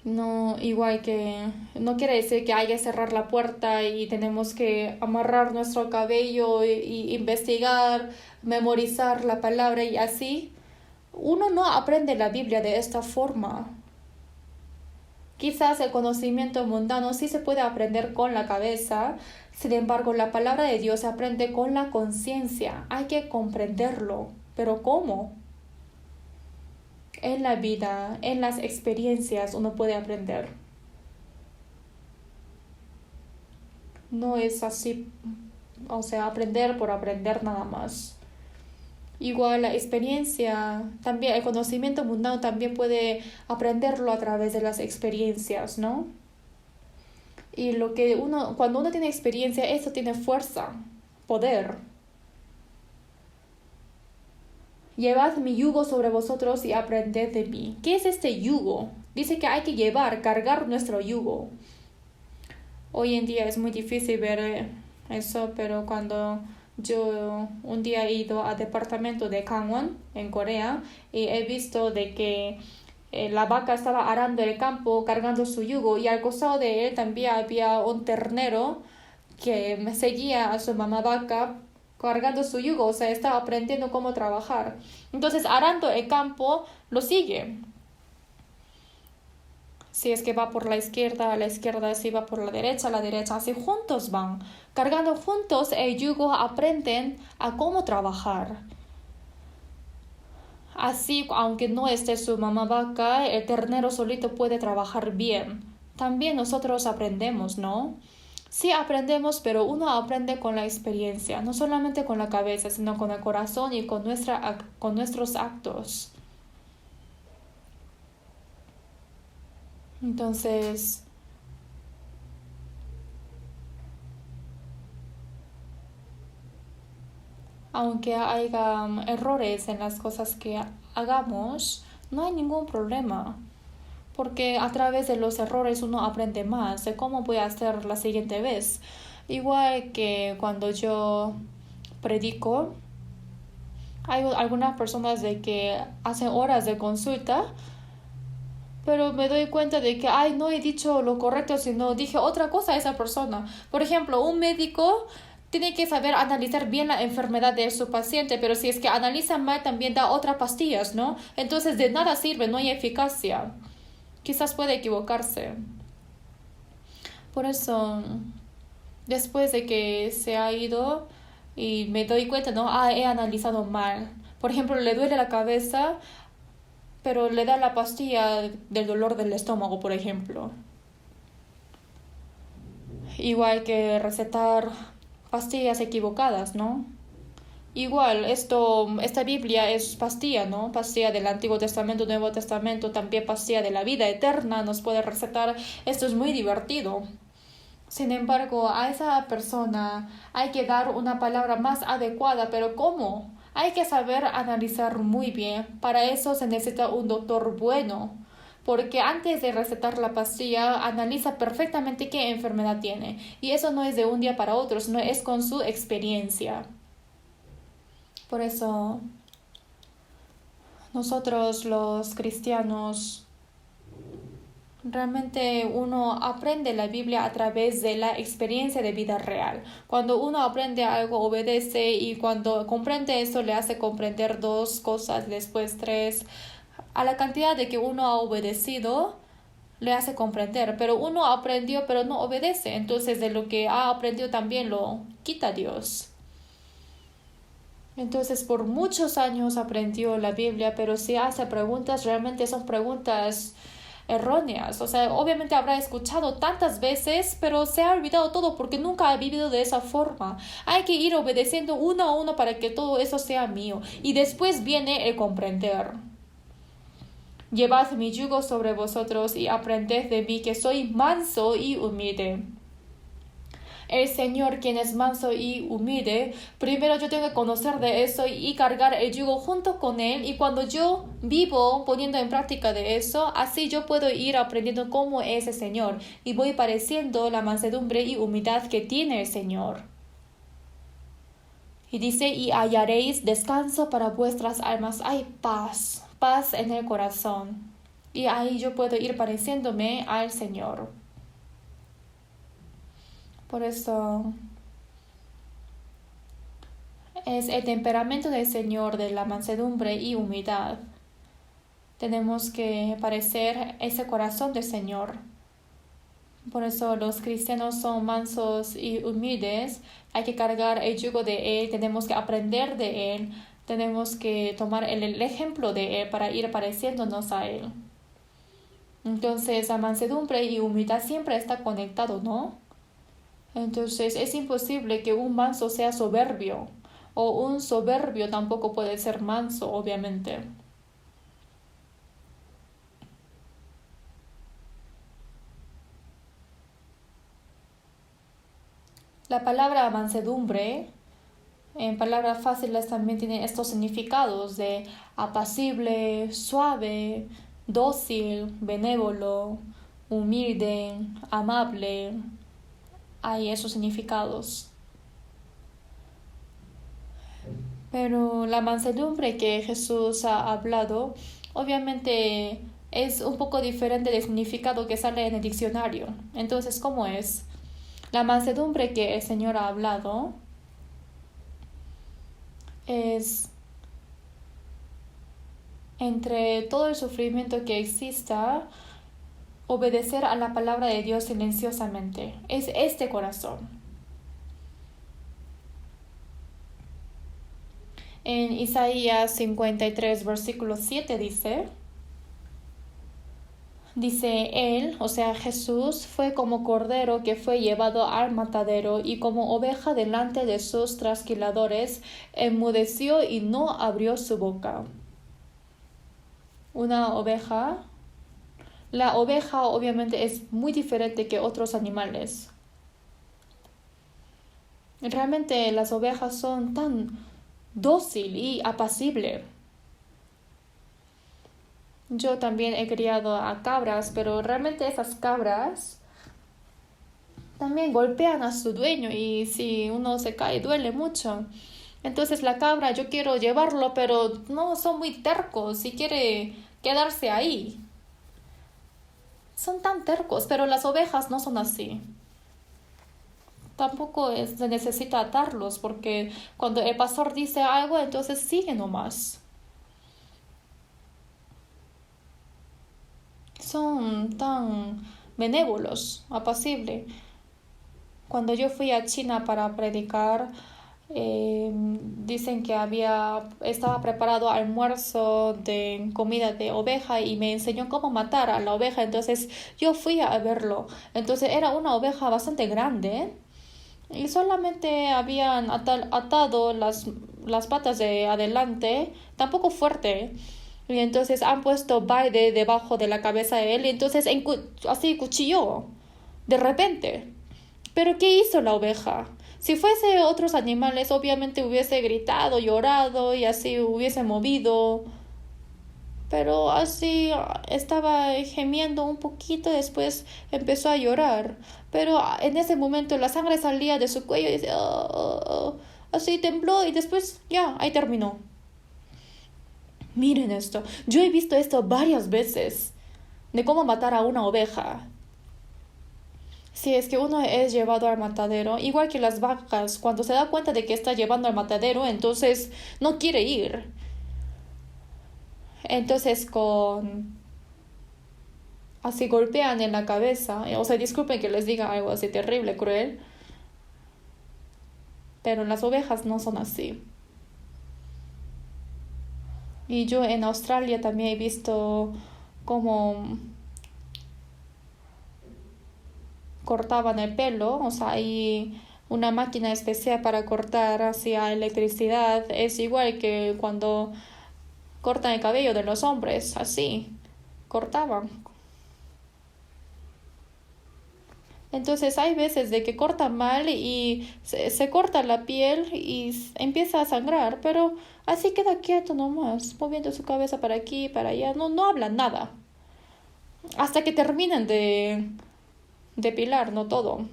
no, igual que no quiere decir que hay que cerrar la puerta y tenemos que amarrar nuestro cabello y investigar, memorizar la palabra y así. Uno no aprende la Biblia de esta forma. Quizás el conocimiento mundano sí se puede aprender con la cabeza, sin embargo la palabra de Dios se aprende con la conciencia. Hay que comprenderlo. ¿Pero cómo? En la vida, en las experiencias, uno puede aprender. No es así, o sea, aprender por aprender nada más. Igual la experiencia, también el conocimiento mundano también puede aprenderlo a través de las experiencias, ¿no? Y cuando uno tiene experiencia, eso tiene fuerza, poder. Llevad mi yugo sobre vosotros y aprended de mí. ¿Qué es este yugo? Dice que hay que cargar nuestro yugo. Hoy en día es muy difícil ver eso, pero cuando yo un día he ido al departamento de Gangwon, en Corea, y he visto de que la vaca estaba arando el campo, cargando su yugo, y al costado de él también había un ternero que me seguía a su mamá vaca cargando su yugo, o sea, estaba aprendiendo cómo trabajar. Entonces, arando el campo, lo sigue. Si es que va por la izquierda, a la izquierda, si va por la derecha, así juntos van. Cargando juntos el yugo, aprenden a cómo trabajar. Así, aunque no esté su mamá vaca, el ternero solito puede trabajar bien. También nosotros aprendemos, ¿no? Sí aprendemos, pero uno aprende con la experiencia, no solamente con la cabeza, sino con el corazón y con nuestros actos. Entonces, aunque haya errores en las cosas que hagamos, no hay ningún problema, porque a través de los errores uno aprende más de cómo voy a hacer la siguiente vez. Igual que cuando yo predico, hay algunas personas de que hacen horas de consulta, pero me doy cuenta de que, no he dicho lo correcto, sino dije otra cosa a esa persona. Por ejemplo, un médico tiene que saber analizar bien la enfermedad de su paciente, pero si es que analiza mal, también da otras pastillas, ¿no? Entonces, de nada sirve, no hay eficacia. Quizás puede equivocarse. Por eso, después de que se ha ido y me doy cuenta, ¿no? He analizado mal. Por ejemplo, le duele la cabeza, pero le da la pastilla del dolor del estómago, por ejemplo. Igual que recetar pastillas equivocadas, ¿no? Igual, esta Biblia es pastilla, ¿no? Pastilla del Antiguo Testamento, Nuevo Testamento, también pastilla de la vida eterna, nos puede recetar. Esto es muy divertido. Sin embargo, a esa persona hay que dar una palabra más adecuada, pero ¿cómo? Hay que saber analizar muy bien. Para eso se necesita un doctor bueno, porque antes de recetar la pastilla analiza perfectamente qué enfermedad tiene. Y eso no es de un día para otro, sino es con su experiencia. Por eso nosotros los cristianos realmente uno aprende la Biblia a través de la experiencia de vida real. Cuando uno aprende algo, obedece, y cuando comprende eso le hace comprender dos cosas, después tres. A la cantidad de que uno ha obedecido le hace comprender, pero uno aprendió pero no obedece, entonces de lo que ha aprendido también lo quita Dios. Entonces por muchos años aprendió la Biblia, pero si hace preguntas, realmente son preguntas erróneas. O sea, obviamente habrá escuchado tantas veces, pero se ha olvidado todo porque nunca ha vivido de esa forma. Hay que ir obedeciendo uno a uno para que todo eso sea mío. Y después viene el comprender. Llevad mi yugo sobre vosotros y aprended de mí, que soy manso y humilde. El Señor, quien es manso y humilde, primero yo tengo que conocer de eso y cargar el yugo junto con Él. Y cuando yo vivo poniendo en práctica de eso, así yo puedo ir aprendiendo cómo es el Señor. Y voy pareciendo la mansedumbre y humildad que tiene el Señor. Y dice, y hallaréis descanso para vuestras almas. Hay paz, paz en el corazón. Y ahí yo puedo ir pareciéndome al Señor. Por eso es el temperamento del Señor de la mansedumbre y humildad. Tenemos que parecer ese corazón del Señor. Por eso los cristianos son mansos y humildes. Hay que cargar el yugo de Él, tenemos que aprender de Él, tenemos que tomar el ejemplo de Él para ir pareciéndonos a Él. Entonces la mansedumbre y humildad siempre está conectado, ¿no? Entonces es imposible que un manso sea soberbio, o un soberbio tampoco puede ser manso, obviamente. La palabra mansedumbre, en palabras fáciles, también tiene estos significados de apacible, suave, dócil, benévolo, humilde, amable. Hay esos significados. Pero la mansedumbre que Jesús ha hablado, obviamente es un poco diferente del significado que sale en el diccionario. Entonces, ¿cómo es? La mansedumbre que el Señor ha hablado es entre todo el sufrimiento que exista, obedecer a la palabra de Dios silenciosamente. Es este corazón. En Isaías 53, versículo 7 dice, Él, o sea Jesús, fue como cordero que fue llevado al matadero y como oveja delante de sus trasquiladores, enmudeció y no abrió su boca. Una oveja. La oveja obviamente es muy diferente que otros animales. Realmente las ovejas son tan dócil y apacible. Yo también he criado a cabras, pero realmente esas cabras también golpean a su dueño y si uno se cae duele mucho. Entonces la cabra yo quiero llevarlo, pero no, son muy tercos y quiere quedarse ahí. Son tan tercos, pero las ovejas no son así. Tampoco se necesita atarlos porque cuando el pastor dice algo, entonces sigue nomás. Son tan benévolos, apacibles. Cuando yo fui a China para predicar, dicen que estaba preparado almuerzo de comida de oveja y me enseñó cómo matar a la oveja. Entonces yo fui a verlo. Entonces era una oveja bastante grande y solamente habían atado las patas de adelante, tampoco fuerte. Y entonces han puesto balde debajo de la cabeza de él y entonces así cuchilló de repente. Pero ¿qué hizo la oveja? Si fuese otros animales, obviamente hubiese gritado, llorado y así hubiese movido. Pero así estaba gemiendo un poquito, después empezó a llorar. Pero en ese momento la sangre salía de su cuello y dice, "Oh, oh, oh". Así tembló y después ya, ahí terminó. Miren esto, yo he visto esto varias veces, de cómo matar a una oveja. Si es que uno es llevado al matadero, igual que las vacas, cuando se da cuenta de que está llevando al matadero, entonces no quiere ir. Entonces así golpean en la cabeza, o sea, disculpen que les diga algo así terrible, cruel, pero las ovejas no son así. Y yo en Australia también he visto cómo cortaban el pelo, o sea, hay una máquina especial para cortar hacia electricidad, es igual que cuando cortan el cabello de los hombres, así, cortaban. Entonces hay veces de que cortan mal y se corta la piel y empieza a sangrar, pero así queda quieto nomás, moviendo su cabeza para aquí y para allá, no hablan nada. Hasta que terminen de depilar, no todo.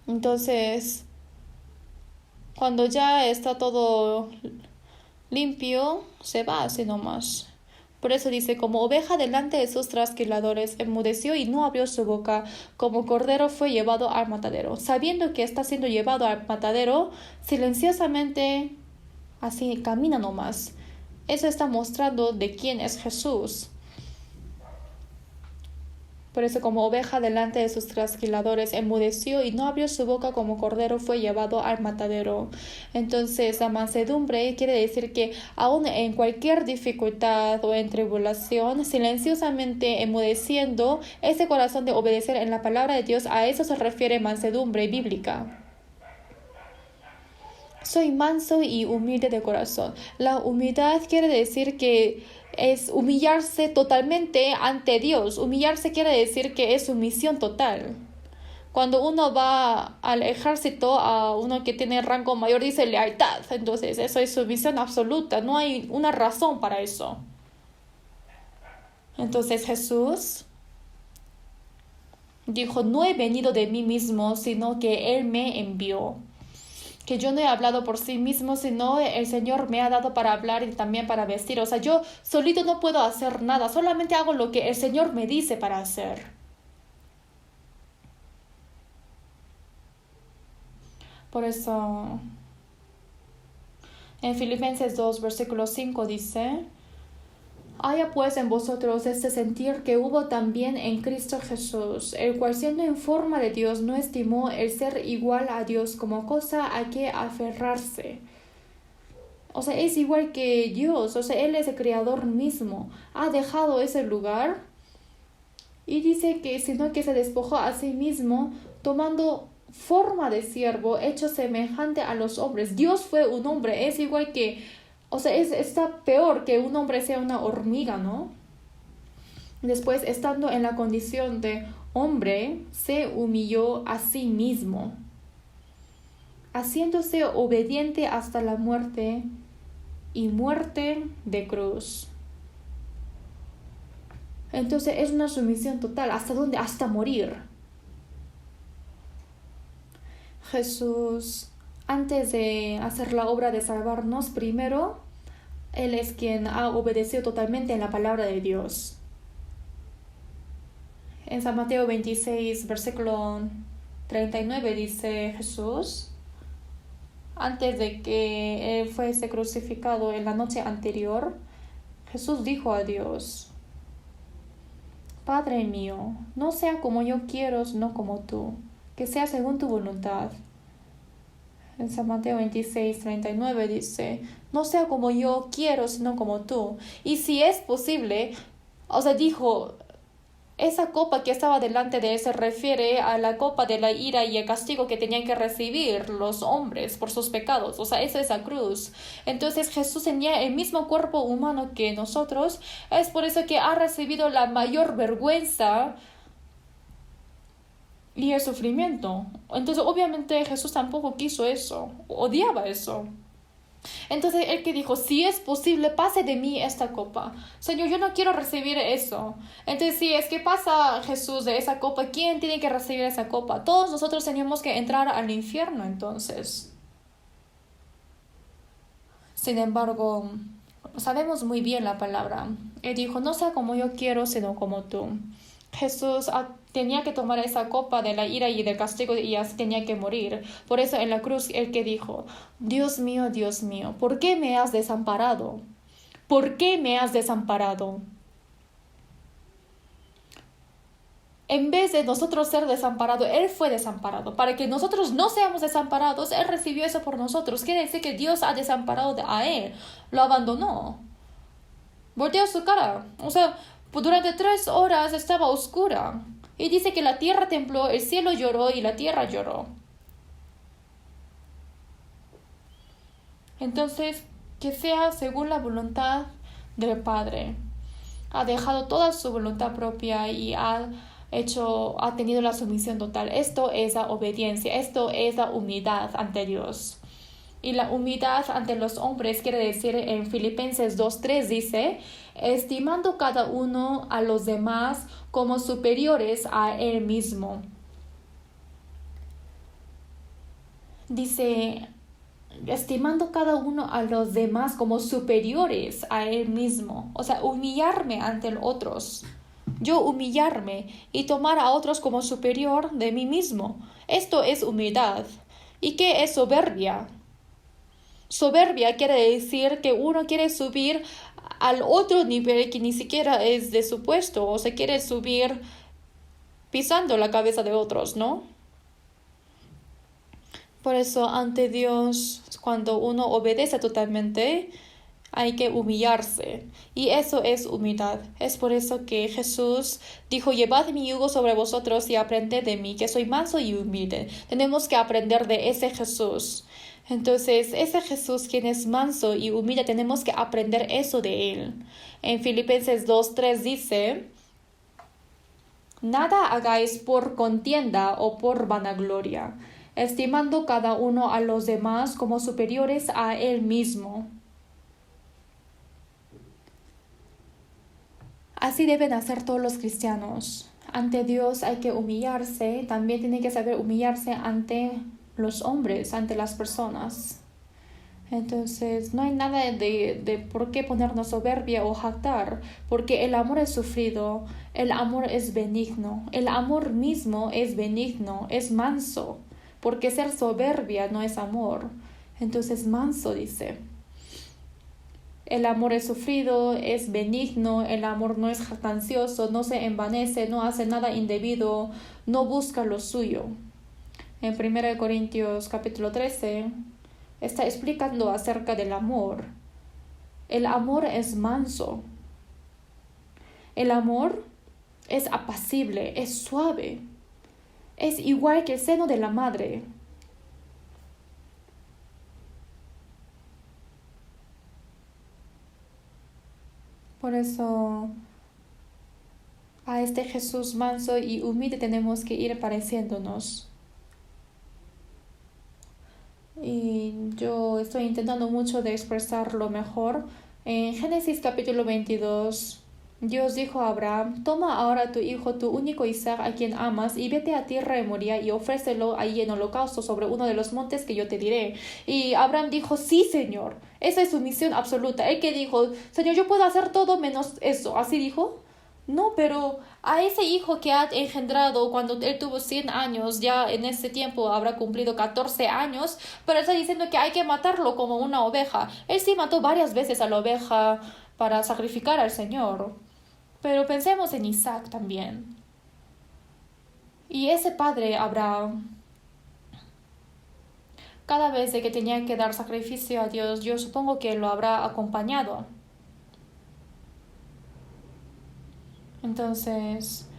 Entonces, cuando ya está todo limpio, se va así nomás. Por eso dice, como oveja delante de sus trasquiladores, enmudeció y no abrió su boca, como cordero fue llevado al matadero. Sabiendo que está siendo llevado al matadero, silenciosamente, así camina nomás. Eso está mostrando de quién es Jesús. Por eso como oveja delante de sus trasquiladores enmudeció y no abrió su boca, como cordero fue llevado al matadero. Entonces la mansedumbre quiere decir que aun en cualquier dificultad o en tribulación, silenciosamente enmudeciendo ese corazón de obedecer en la palabra de Dios, a eso se refiere mansedumbre bíblica. Soy manso y humilde de corazón. La humildad quiere decir que es humillarse totalmente ante Dios. Humillarse quiere decir que es sumisión total. Cuando uno va al ejército, a uno que tiene rango mayor dice lealtad. Entonces, eso es sumisión absoluta. No hay una razón para eso. Entonces Jesús dijo, no he venido de mí mismo, sino que Él me envió. Que yo no he hablado por sí mismo, sino el Señor me ha dado para hablar y también para vestir. O sea, yo solito no puedo hacer nada, solamente hago lo que el Señor me dice para hacer. Por eso, en Filipenses 2, versículo 5 dice, haya pues en vosotros este sentir que hubo también en Cristo Jesús, el cual siendo en forma de Dios no estimó el ser igual a Dios como cosa a que aferrarse. O sea, es igual que Dios, o sea, Él es el creador mismo, ha dejado ese lugar y dice que sino que se despojó a sí mismo tomando forma de siervo, hecho semejante a los hombres. Dios fue un hombre, es igual que, o sea, está peor que un hombre sea una hormiga, ¿no? Después, estando en la condición de hombre, se humilló a sí mismo, haciéndose obediente hasta la muerte y muerte de cruz. Entonces es una sumisión total. ¿Hasta dónde? Hasta morir. Jesús, antes de hacer la obra de salvarnos, primero, Él es quien ha obedecido totalmente en la palabra de Dios. En San Mateo 26, versículo 39 dice Jesús, antes de que Él fuese crucificado en la noche anterior, Jesús dijo a Dios, Padre mío, no sea como yo quiero, sino como tú, que sea según tu voluntad. En San Mateo 26, 39 dice, no sea como yo quiero, sino como tú. Y si es posible, o sea, dijo, esa copa que estaba delante de él se refiere a la copa de la ira y el castigo que tenían que recibir los hombres por sus pecados. O sea, esa es la cruz. Entonces Jesús tenía el mismo cuerpo humano que nosotros. Es por eso que ha recibido la mayor vergüenza y el sufrimiento. Entonces obviamente Jesús tampoco quiso eso, odiaba eso. Entonces él que dijo, si es posible, pase de mí esta copa. Señor, yo no quiero recibir eso. Entonces si es que pasa Jesús de esa copa, ¿quién tiene que recibir esa copa? Todos nosotros tenemos que entrar al infierno entonces. Sin embargo, sabemos muy bien la palabra. Él dijo, no sea como yo quiero, sino como tú. Jesús tenía que tomar esa copa de la ira y del castigo y así tenía que morir. Por eso en la cruz el que dijo, Dios mío, ¿por qué me has desamparado? ¿Por qué me has desamparado? En vez de nosotros ser desamparados, Él fue desamparado. Para que nosotros no seamos desamparados, Él recibió eso por nosotros. Quiere decir que Dios ha desamparado a Él. Lo abandonó. Volteó su cara. O sea, durante 3 horas estaba oscura. Y dice que la tierra tembló, el cielo lloró y la tierra lloró. Entonces, que sea según la voluntad del Padre. Ha dejado toda su voluntad propia y ha tenido la sumisión total. Esto es la obediencia, esto es la humildad ante Dios. Y la humildad ante los hombres quiere decir en Filipenses 2:3 dice, estimando cada uno a los demás como superiores a él mismo. Dice, estimando cada uno a los demás como superiores a él mismo. O sea, humillarme ante otros. Yo humillarme y tomar a otros como superior de mí mismo. Esto es humildad. ¿Y qué es soberbia? Soberbia quiere decir que uno quiere subir al otro nivel que ni siquiera es de su puesto, o se quiere subir pisando la cabeza de otros, ¿no? Por eso ante Dios, cuando uno obedece totalmente, hay que humillarse. Y eso es humildad. Es por eso que Jesús dijo, llevad mi yugo sobre vosotros y aprended de mí, que soy manso y humilde. Tenemos que aprender de ese Jesús. Entonces, ese Jesús quien es manso y humilde, tenemos que aprender eso de él. En Filipenses 2:3 dice, Nada hagáis por contienda o por vanagloria, estimando cada uno a los demás como superiores a él mismo. Así deben hacer todos los cristianos. Ante Dios hay que humillarse, también tiene que saber humillarse ante los hombres, ante las personas. Entonces, no hay nada de por qué ponernos soberbia o jactar, porque el amor es sufrido, el amor es benigno, el amor mismo es benigno, es manso, porque ser soberbia no es amor. Entonces, manso dice. El amor es sufrido, es benigno, el amor no es jactancioso, no se envanece, no hace nada indebido, no busca lo suyo. En 1 Corintios capítulo 13 está explicando acerca del amor. El amor es manso. El amor es apacible, es suave. Es igual que el seno de la madre. Por eso a este Jesús manso y humilde tenemos que ir pareciéndonos. Y yo estoy intentando mucho de expresarlo mejor. En Génesis capítulo 22, Dios dijo a Abraham: toma ahora tu hijo, tu único Isaac, a quien amas, y vete a tierra de Moría y ofrécelo ahí en holocausto sobre uno de los montes que yo te diré. Y Abraham dijo: sí, Señor. Esa es su misión absoluta. Él que dijo: Señor, yo puedo hacer todo menos eso. ¿Así dijo? No, pero a ese hijo que ha engendrado cuando él tuvo 100 años, ya en ese tiempo habrá cumplido 14 años, pero está diciendo que hay que matarlo como una oveja. Él sí mató varias veces a la oveja para sacrificar al Señor. Pero pensemos en Isaac también. Y ese padre, Abraham, cada vez de que tenía que dar sacrificio a Dios, yo supongo que lo habrá acompañado. Entonces,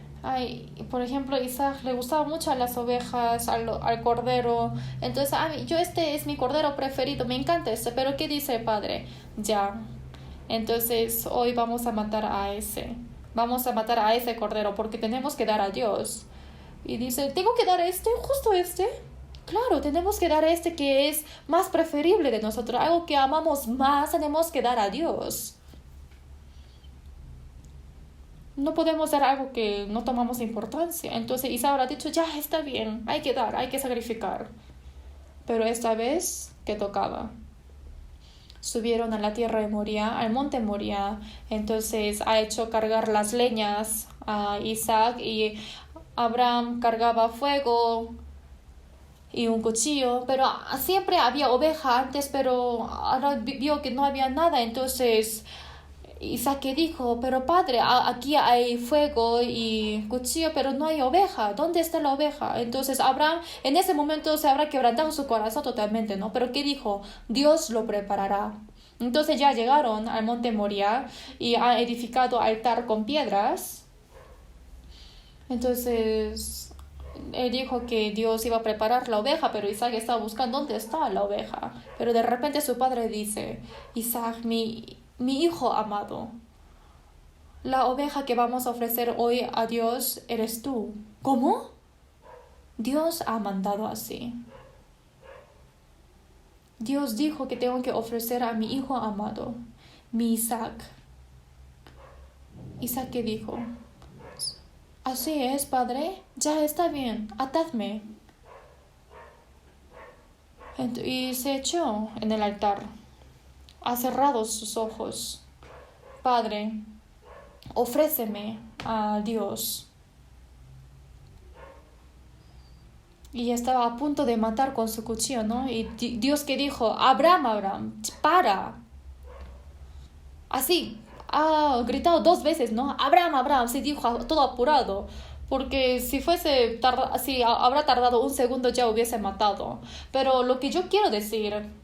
por ejemplo, Isaac le gustaba mucho a las ovejas, al cordero. Entonces, este es mi cordero preferido, me encanta este. Pero ¿qué dice el padre? Ya. Entonces, hoy vamos a matar a ese. Vamos a matar a ese cordero porque tenemos que dar a Dios. Y dice: ¿tengo que dar este? ¿Justo este? Claro, tenemos que dar este que es más preferible de nosotros. Algo que amamos más, tenemos que dar a Dios. No podemos dar algo que no tomamos importancia. Entonces Isabel ha dicho: ya está bien, hay que dar, hay que sacrificar. Pero esta vez, ¿qué tocaba? Subieron a la tierra de Moría, al monte Moría. Entonces ha hecho cargar las leñas a Isaac, y Abraham cargaba fuego y un cuchillo, pero siempre había oveja antes, pero ahora vio que no había nada. Entonces Isaac dijo: pero padre, aquí hay fuego y cuchillo, pero no hay oveja. ¿Dónde está la oveja? Entonces Abraham en ese momento se habrá quebrantado su corazón totalmente, ¿no? Pero ¿qué dijo? Dios lo preparará. Entonces ya llegaron al monte Moria y ha edificado altar con piedras. Entonces él dijo que Dios iba a preparar la oveja, pero Isaac estaba buscando dónde está la oveja. Pero de repente su padre dice: Isaac, mi hijo amado, la oveja que vamos a ofrecer hoy a Dios eres tú. ¿Cómo? Dios ha mandado así. Dios dijo que tengo que ofrecer a mi hijo amado, mi Isaac. Isaac dijo: así es, padre, ya está bien, atadme. Y se echó en el altar. Ha cerrado sus ojos. Padre, ofréceme a Dios. Y estaba a punto de matar con su cuchillo, ¿no? Y Dios que dijo: Abraham, para. Así, ha gritado 2 veces, ¿no? Abraham, se dijo todo apurado. Porque si habrá tardado un segundo, ya hubiese matado. Pero lo que yo quiero decir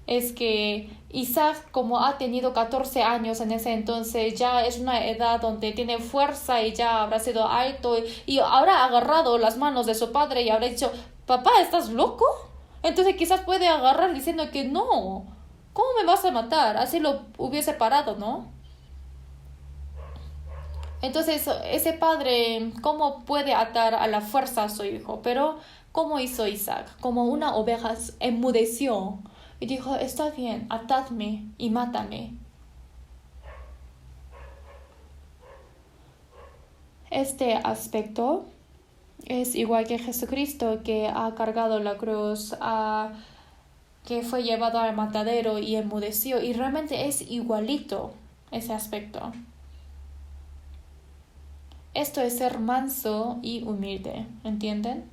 es que Isaac, como ha tenido 14 años en ese entonces, ya es una edad donde tiene fuerza y ya habrá sido alto, y habrá agarrado las manos de su padre y habrá dicho: papá, ¿estás loco? Entonces quizás puede agarrar diciendo que no, ¿cómo me vas a matar? Así lo hubiese parado, ¿no? Entonces, ese padre, ¿cómo puede atar a la fuerza a su hijo? Pero, ¿cómo hizo Isaac? Como una oveja, enmudeció y dijo, está bien, atadme y mátame. Este aspecto es igual que Jesucristo, que ha cargado la cruz, que fue llevado al matadero y enmudeció, y realmente es igualito ese aspecto. Esto es ser manso y humilde, ¿entienden?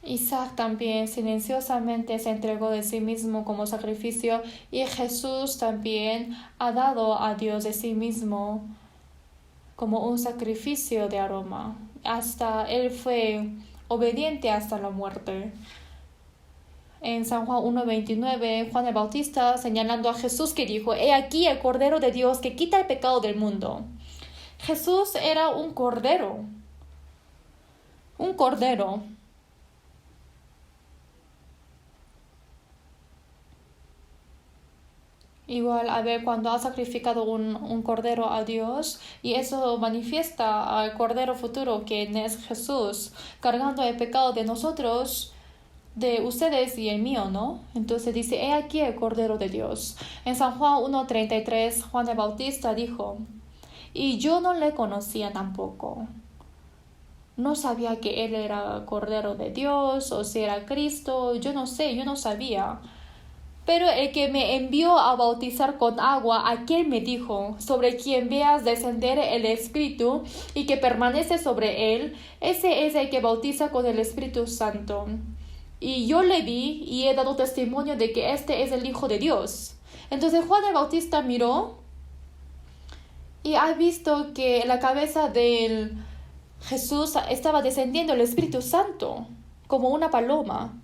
Isaac también silenciosamente se entregó de sí mismo como sacrificio, y Jesús también ha dado a Dios de sí mismo como un sacrificio de aroma. Hasta él fue obediente hasta la muerte. En San Juan 1:29, Juan el Bautista, señalando a Jesús, que dijo, he aquí el Cordero de Dios que quita el pecado del mundo. Jesús era un cordero. Un cordero. Igual, a ver, cuando ha sacrificado un cordero a Dios, y eso manifiesta al cordero futuro, que es Jesús, cargando el pecado de nosotros, de ustedes y el mío, ¿no? Entonces dice, he aquí el Cordero de Dios. En San Juan 1:33, Juan el Bautista dijo, y yo no le conocía tampoco. No sabía que él era Cordero de Dios o si era Cristo, yo no sé, yo no sabía. Pero el que me envió a bautizar con agua, aquel me dijo, sobre quien veas descender el Espíritu y que permanece sobre él, ese es el que bautiza con el Espíritu Santo. Y yo le vi y he dado testimonio de que este es el Hijo de Dios. Entonces Juan el Bautista miró y ha visto que en la cabeza de Jesús estaba descendiendo el Espíritu Santo como una paloma.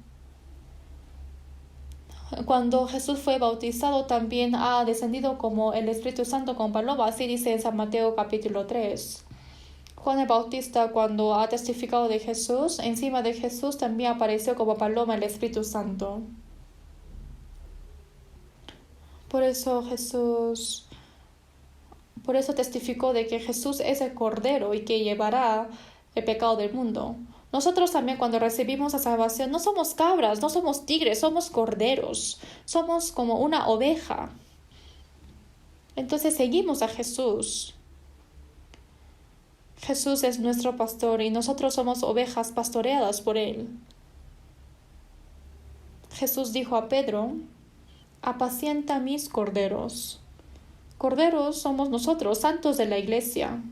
Cuando Jesús fue bautizado también ha descendido como el Espíritu Santo con paloma, así dice en San Mateo capítulo 3. Juan el Bautista, cuando ha testificado de Jesús, encima de Jesús también apareció como paloma el Espíritu Santo. Por eso testificó de que Jesús es el Cordero y que llevará el pecado del mundo. Nosotros también, cuando recibimos la salvación, no somos cabras, no somos tigres, somos corderos, somos como una oveja. Entonces seguimos a Jesús. Jesús es nuestro pastor y nosotros somos ovejas pastoreadas por él. Jesús dijo a Pedro, apacienta mis corderos. Corderos somos nosotros, santos de la iglesia.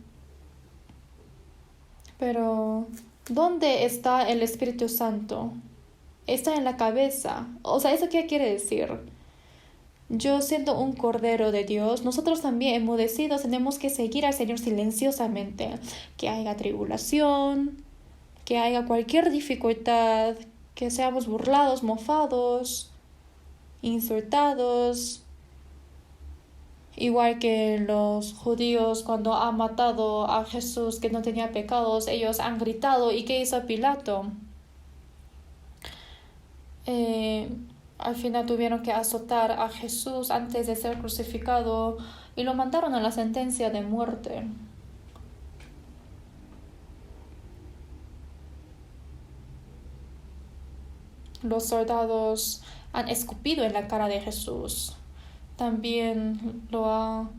Pero, ¿dónde está el Espíritu Santo? Está en la cabeza. O sea, ¿eso qué quiere decir? Yo, siendo un cordero de Dios, nosotros también enmudecidos tenemos que seguir al Señor silenciosamente. Que haya tribulación, que haya cualquier dificultad, que seamos burlados, mofados, insultados. Igual que los judíos cuando han matado a Jesús que no tenía pecados, ellos han gritado. ¿Y qué hizo Pilato? Al final tuvieron que azotar a Jesús antes de ser crucificado y lo mandaron a la sentencia de muerte. Los soldados han escupido en la cara de Jesús. También lo han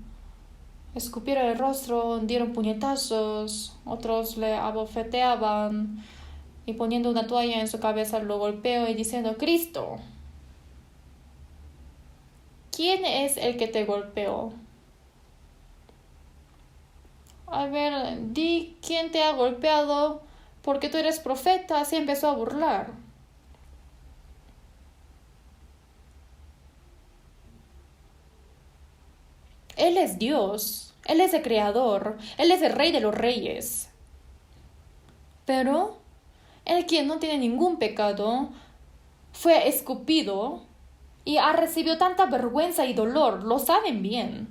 escupido en el rostro, dieron puñetazos, otros le abofeteaban y poniendo una toalla en su cabeza lo golpeó y diciendo, Cristo, ¿quién es el que te golpeó? A ver, di quién te ha golpeado porque tú eres profeta. Así empezó a burlar. Él es Dios, Él es el Creador, Él es el Rey de los Reyes. Pero el quien no tiene ningún pecado fue escupido y ha recibido tanta vergüenza y dolor, lo saben bien.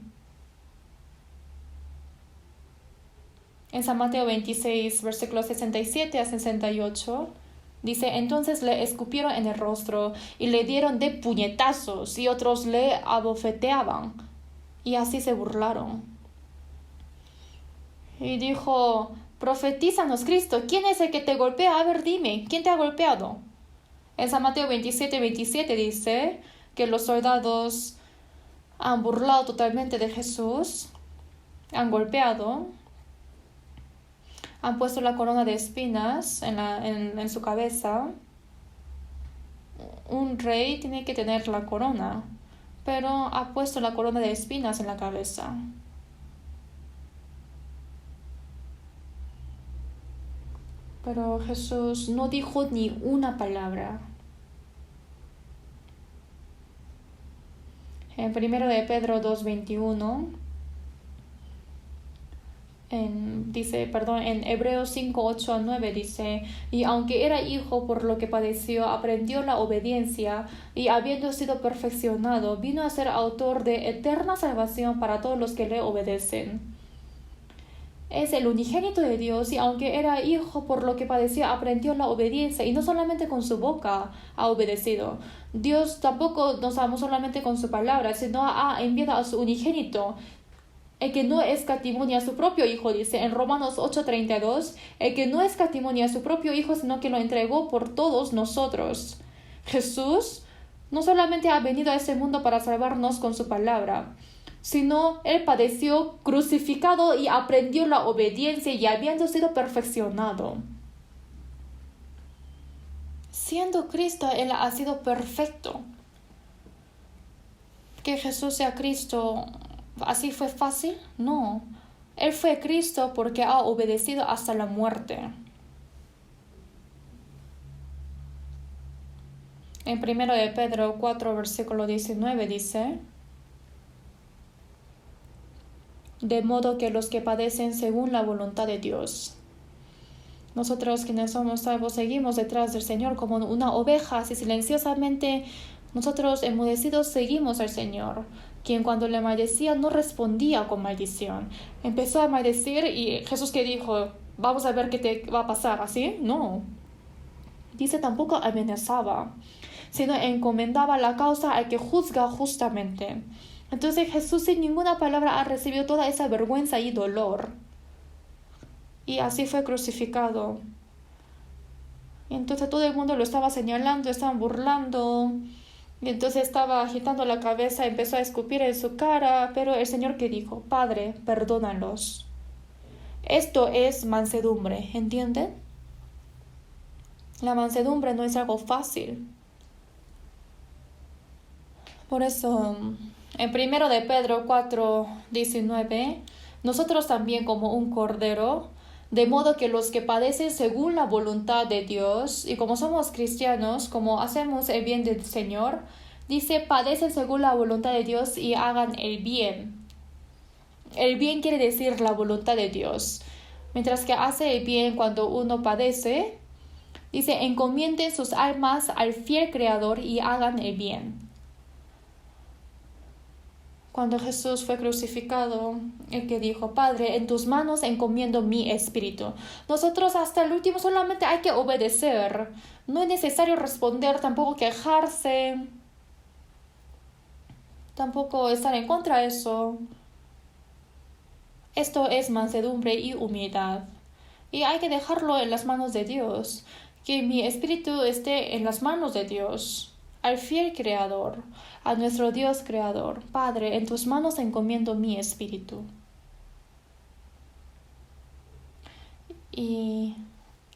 En San Mateo 26, versículos 67 a 68, Dice, entonces le escupieron en el rostro y le dieron de puñetazos y otros le abofeteaban y así se burlaron. Y dijo, profetízanos, Cristo, ¿quién es el que te golpea? A ver, dime, ¿quién te ha golpeado? En San Mateo 27 dice que los soldados han burlado totalmente de Jesús, han golpeado, han puesto la corona de espinas en su cabeza. Un rey tiene que tener la corona, pero ha puesto la corona de espinas en la cabeza. Pero Jesús no dijo ni una palabra. En 1 de Pedro 2:21 en Hebreos 5:8-9 dice, y aunque era hijo por lo que padeció, aprendió la obediencia, y habiendo sido perfeccionado, vino a ser autor de eterna salvación para todos los que le obedecen. Es el unigénito de Dios, y aunque era hijo por lo que padeció, aprendió la obediencia, y no solamente con su boca ha obedecido. Dios tampoco nos amó solamente con su palabra, sino ha enviado a su unigénito, el que no escatimonia a su propio Hijo, dice en Romanos 8:32, el que no escatimonia a su propio Hijo, sino que lo entregó por todos nosotros. Jesús no solamente ha venido a este mundo para salvarnos con su palabra, sino Él padeció crucificado y aprendió la obediencia y habiendo sido perfeccionado. Siendo Cristo, Él ha sido perfecto. Que Jesús sea Cristo, ¿así fue fácil? No. Él fue Cristo porque ha obedecido hasta la muerte. En 1 de Pedro 4, versículo 19 dice, de modo que los que padecen según la voluntad de Dios. Nosotros quienes somos salvos seguimos detrás del Señor como una oveja, así silenciosamente nosotros enmudecidos seguimos al Señor, quien cuando le maldecía no respondía con maldición. Empezó a maldecir y Jesús que dijo, vamos a ver qué te va a pasar, ¿así? No. Dice, tampoco amenazaba, sino encomendaba la causa al que juzga justamente. Entonces Jesús sin ninguna palabra ha recibido toda esa vergüenza y dolor. Y así fue crucificado. Y entonces todo el mundo lo estaba señalando, estaban burlando. Y entonces estaba agitando la cabeza, empezó a escupir en su cara. Pero el Señor que dijo, Padre, perdónalos. Esto es mansedumbre, ¿entienden? La mansedumbre no es algo fácil. Por eso, en 1 de Pedro 4:19, nosotros también como un cordero, de modo que los que padecen según la voluntad de Dios, y como somos cristianos, como hacemos el bien del Señor, dice, padecen según la voluntad de Dios y hagan el bien. El bien quiere decir la voluntad de Dios. Mientras que hace el bien cuando uno padece, dice, encomienden sus almas al fiel Creador y hagan el bien. Cuando Jesús fue crucificado, el que dijo, Padre, en tus manos encomiendo mi espíritu. Nosotros hasta el último solamente hay que obedecer. No es necesario responder, tampoco quejarse, tampoco estar en contra de eso. Esto es mansedumbre y humildad. Y hay que dejarlo en las manos de Dios. Que mi espíritu esté en las manos de Dios. Al fiel Creador, a nuestro Dios Creador. Padre, en tus manos encomiendo mi espíritu. Y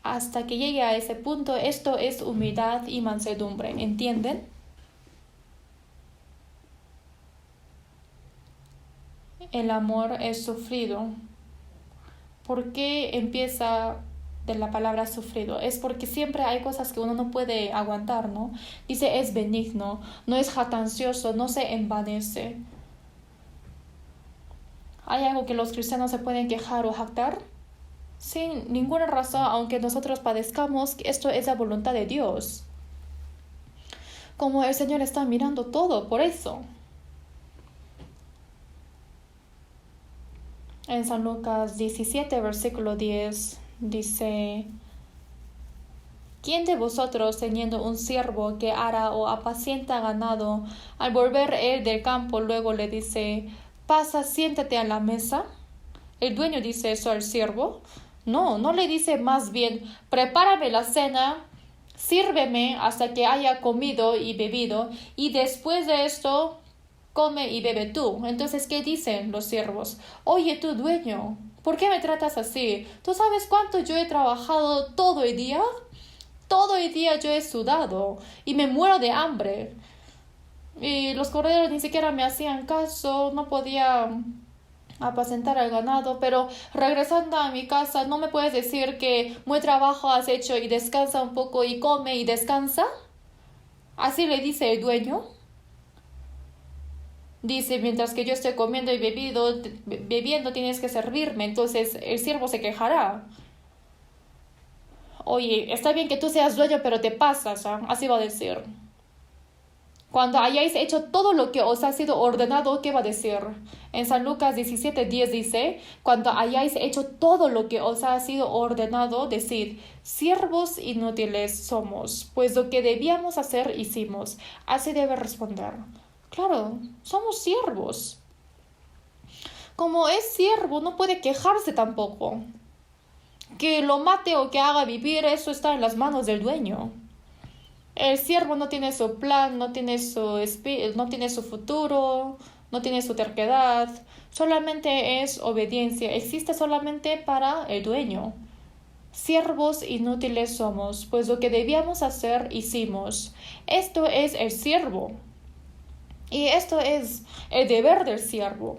hasta que llegue a ese punto, esto es humildad y mansedumbre, ¿entienden? El amor es sufrido. ¿Por qué empieza de la palabra sufrido? Es porque siempre hay cosas que uno no puede aguantar, ¿no? Dice, es benigno, no es jactancioso, no se envanece. ¿Hay algo que los cristianos se pueden quejar o jactar? Sin ninguna razón, aunque nosotros padezcamos, esto es la voluntad de Dios. Como el Señor está mirando todo, por eso. En San Lucas 17, versículo 10, dice, ¿Quién de vosotros, teniendo un siervo que ara o apacienta ganado, al volver él del campo, luego le dice, pasa, siéntate a la mesa? ¿El dueño dice eso al siervo? No, no le dice más bien, prepárame la cena, sírveme hasta que haya comido y bebido, y después de esto, come y bebe tú. Entonces, ¿qué dicen los siervos? Oye, tú dueño, ¿por qué me tratas así? ¿Tú sabes cuánto yo he trabajado todo el día? Todo el día yo he sudado y me muero de hambre. Y los corderos ni siquiera me hacían caso, no podía apacentar al ganado, pero regresando a mi casa, ¿no me puedes decir que buen trabajo has hecho y descansa un poco y come y descansa? Así le dice el dueño. Dice, mientras que yo estoy comiendo y bebiendo tienes que servirme. Entonces el siervo se quejará. Oye, está bien que tú seas dueño, pero te pasas, ¿ah? Así va a decir. Cuando hayáis hecho todo lo que os ha sido ordenado, ¿qué va a decir? En San Lucas 17:10 dice, cuando hayáis hecho todo lo que os ha sido ordenado, decid, siervos inútiles somos, pues lo que debíamos hacer hicimos. Así debe responder. Claro, somos siervos. Como es siervo, no puede quejarse tampoco. Que lo mate o que haga vivir, eso está en las manos del dueño. El siervo no tiene su plan, no tiene su futuro, no tiene su terquedad, solamente es obediencia, existe solamente para el dueño. Siervos inútiles somos, pues lo que debíamos hacer hicimos. Esto es el siervo. Y esto es el deber del siervo.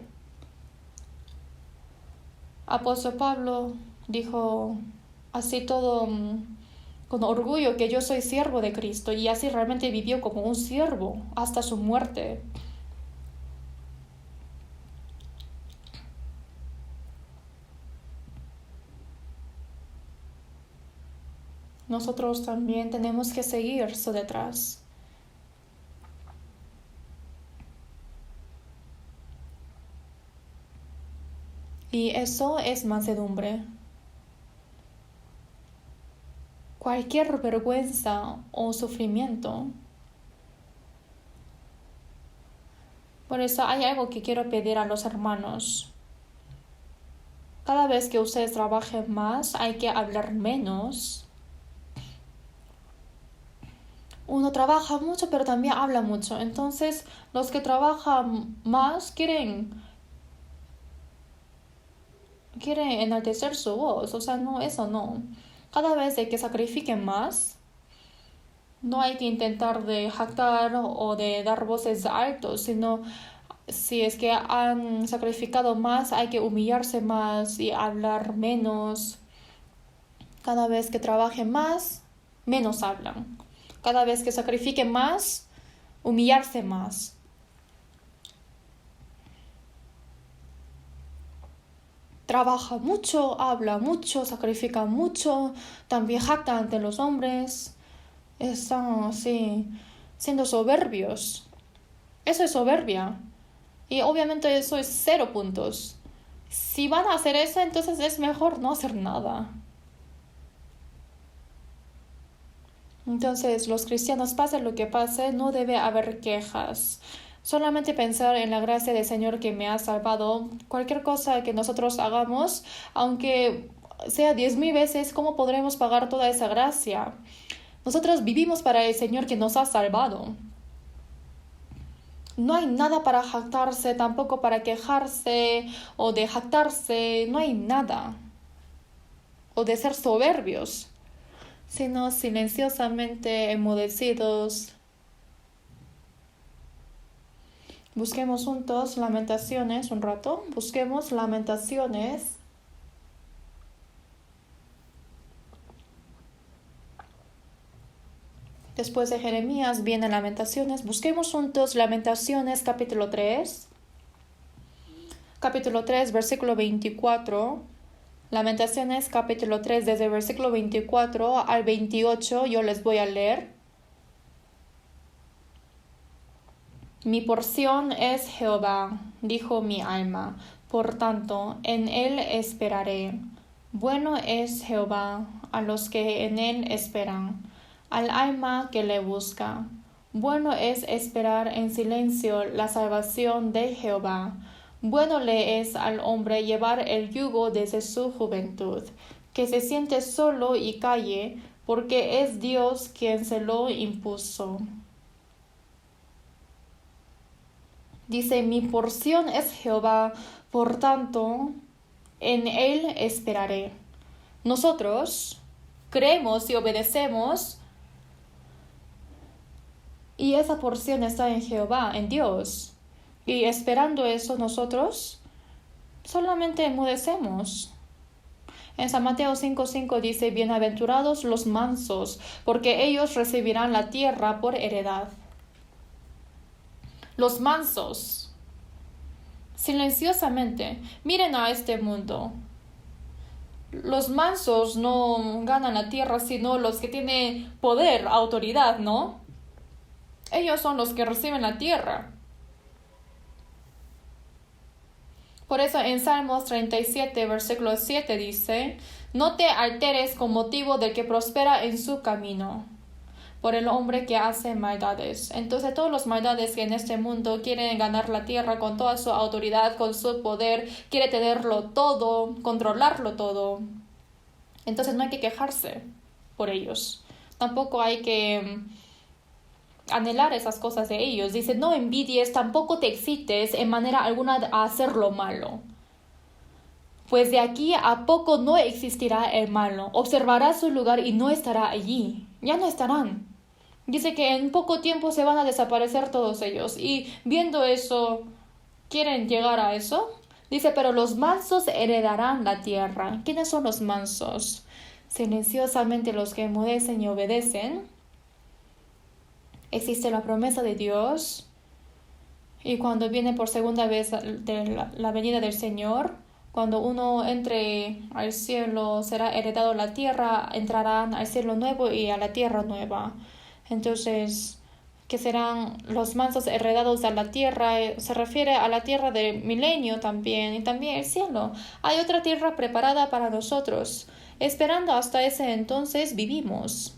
Apóstol Pablo dijo así todo con orgullo que yo soy siervo de Cristo, y así realmente vivió como un siervo hasta su muerte. Nosotros también tenemos que seguir su detrás. Y eso es mansedumbre. Cualquier vergüenza o sufrimiento. Por eso hay algo que quiero pedir a los hermanos. Cada vez que ustedes trabajen más, hay que hablar menos. Uno trabaja mucho, pero también habla mucho. Entonces, los que trabajan más quieren enaltecer su voz. O sea, no, eso no. Cada vez hay que sacrifiquen más. No hay que intentar de jactar o de dar voces altos, sino si es que han sacrificado más, hay que humillarse más y hablar menos. Cada vez que trabajen más, menos hablan. Cada vez que sacrifiquen más, humillarse más. Trabaja mucho, habla mucho, sacrifica mucho, también jacta ante los hombres. Están así, siendo soberbios. Eso es soberbia. Y obviamente eso es 0 puntos. Si van a hacer eso, entonces es mejor no hacer nada. Entonces, los cristianos, pase lo que pase, no debe haber quejas. Solamente pensar en la gracia del Señor que me ha salvado. Cualquier cosa que nosotros hagamos, aunque sea 10,000 veces, ¿cómo podremos pagar toda esa gracia? Nosotros vivimos para el Señor que nos ha salvado. No hay nada para jactarse, tampoco para quejarse o de jactarse, no hay nada. O de ser soberbios, sino silenciosamente enmudecidos. Busquemos juntos Lamentaciones un rato. Busquemos Lamentaciones. Después de Jeremías viene Lamentaciones. Busquemos juntos Lamentaciones capítulo 3. Capítulo 3, versículo 24. Lamentaciones capítulo 3, desde el versículo 24 al 28, yo les voy a leer. Mi porción es Jehová, dijo mi alma, por tanto, en él esperaré. Bueno es Jehová a los que en él esperan, al alma que le busca. Bueno es esperar en silencio la salvación de Jehová. Bueno le es al hombre llevar el yugo desde su juventud, que se siente solo y calle, porque es Dios quien se lo impuso. Dice, mi porción es Jehová, por tanto, en él esperaré. Nosotros creemos y obedecemos, y esa porción está en Jehová, en Dios. Y esperando eso nosotros solamente enmudecemos. En San Mateo 5:5 dice, bienaventurados los mansos, porque ellos recibirán la tierra por heredad. Los mansos, silenciosamente, miren a este mundo. Los mansos no ganan la tierra, sino los que tienen poder, autoridad, ¿no? Ellos son los que reciben la tierra. Por eso en Salmos 37, versículo 7 dice, no te alteres con motivo del que prospera en su camino, por el hombre que hace maldades. Entonces todos los maldades que en este mundo quieren ganar la tierra con toda su autoridad, con su poder, quiere tenerlo todo, controlarlo todo. Entonces no hay que quejarse por ellos. Tampoco hay que anhelar esas cosas de ellos. Dice, no envidies, tampoco te excites en manera alguna a hacer lo malo. Pues de aquí a poco no existirá el malo. Observarás su lugar y no estará allí. Ya no estarán. Dice que en poco tiempo se van a desaparecer todos ellos. Y viendo eso, ¿quieren llegar a eso? Dice, pero los mansos heredarán la tierra. ¿Quiénes son los mansos? Silenciosamente los que enmudecen y obedecen. Existe la promesa de Dios, y cuando viene por segunda vez la venida del Señor, cuando uno entre al cielo, será heredado la tierra, entrarán al cielo nuevo y a la tierra nueva. Entonces, que serán los mansos heredados a la tierra, se refiere a la tierra del milenio también, y también el cielo. Hay otra tierra preparada para nosotros. Esperando hasta ese entonces vivimos.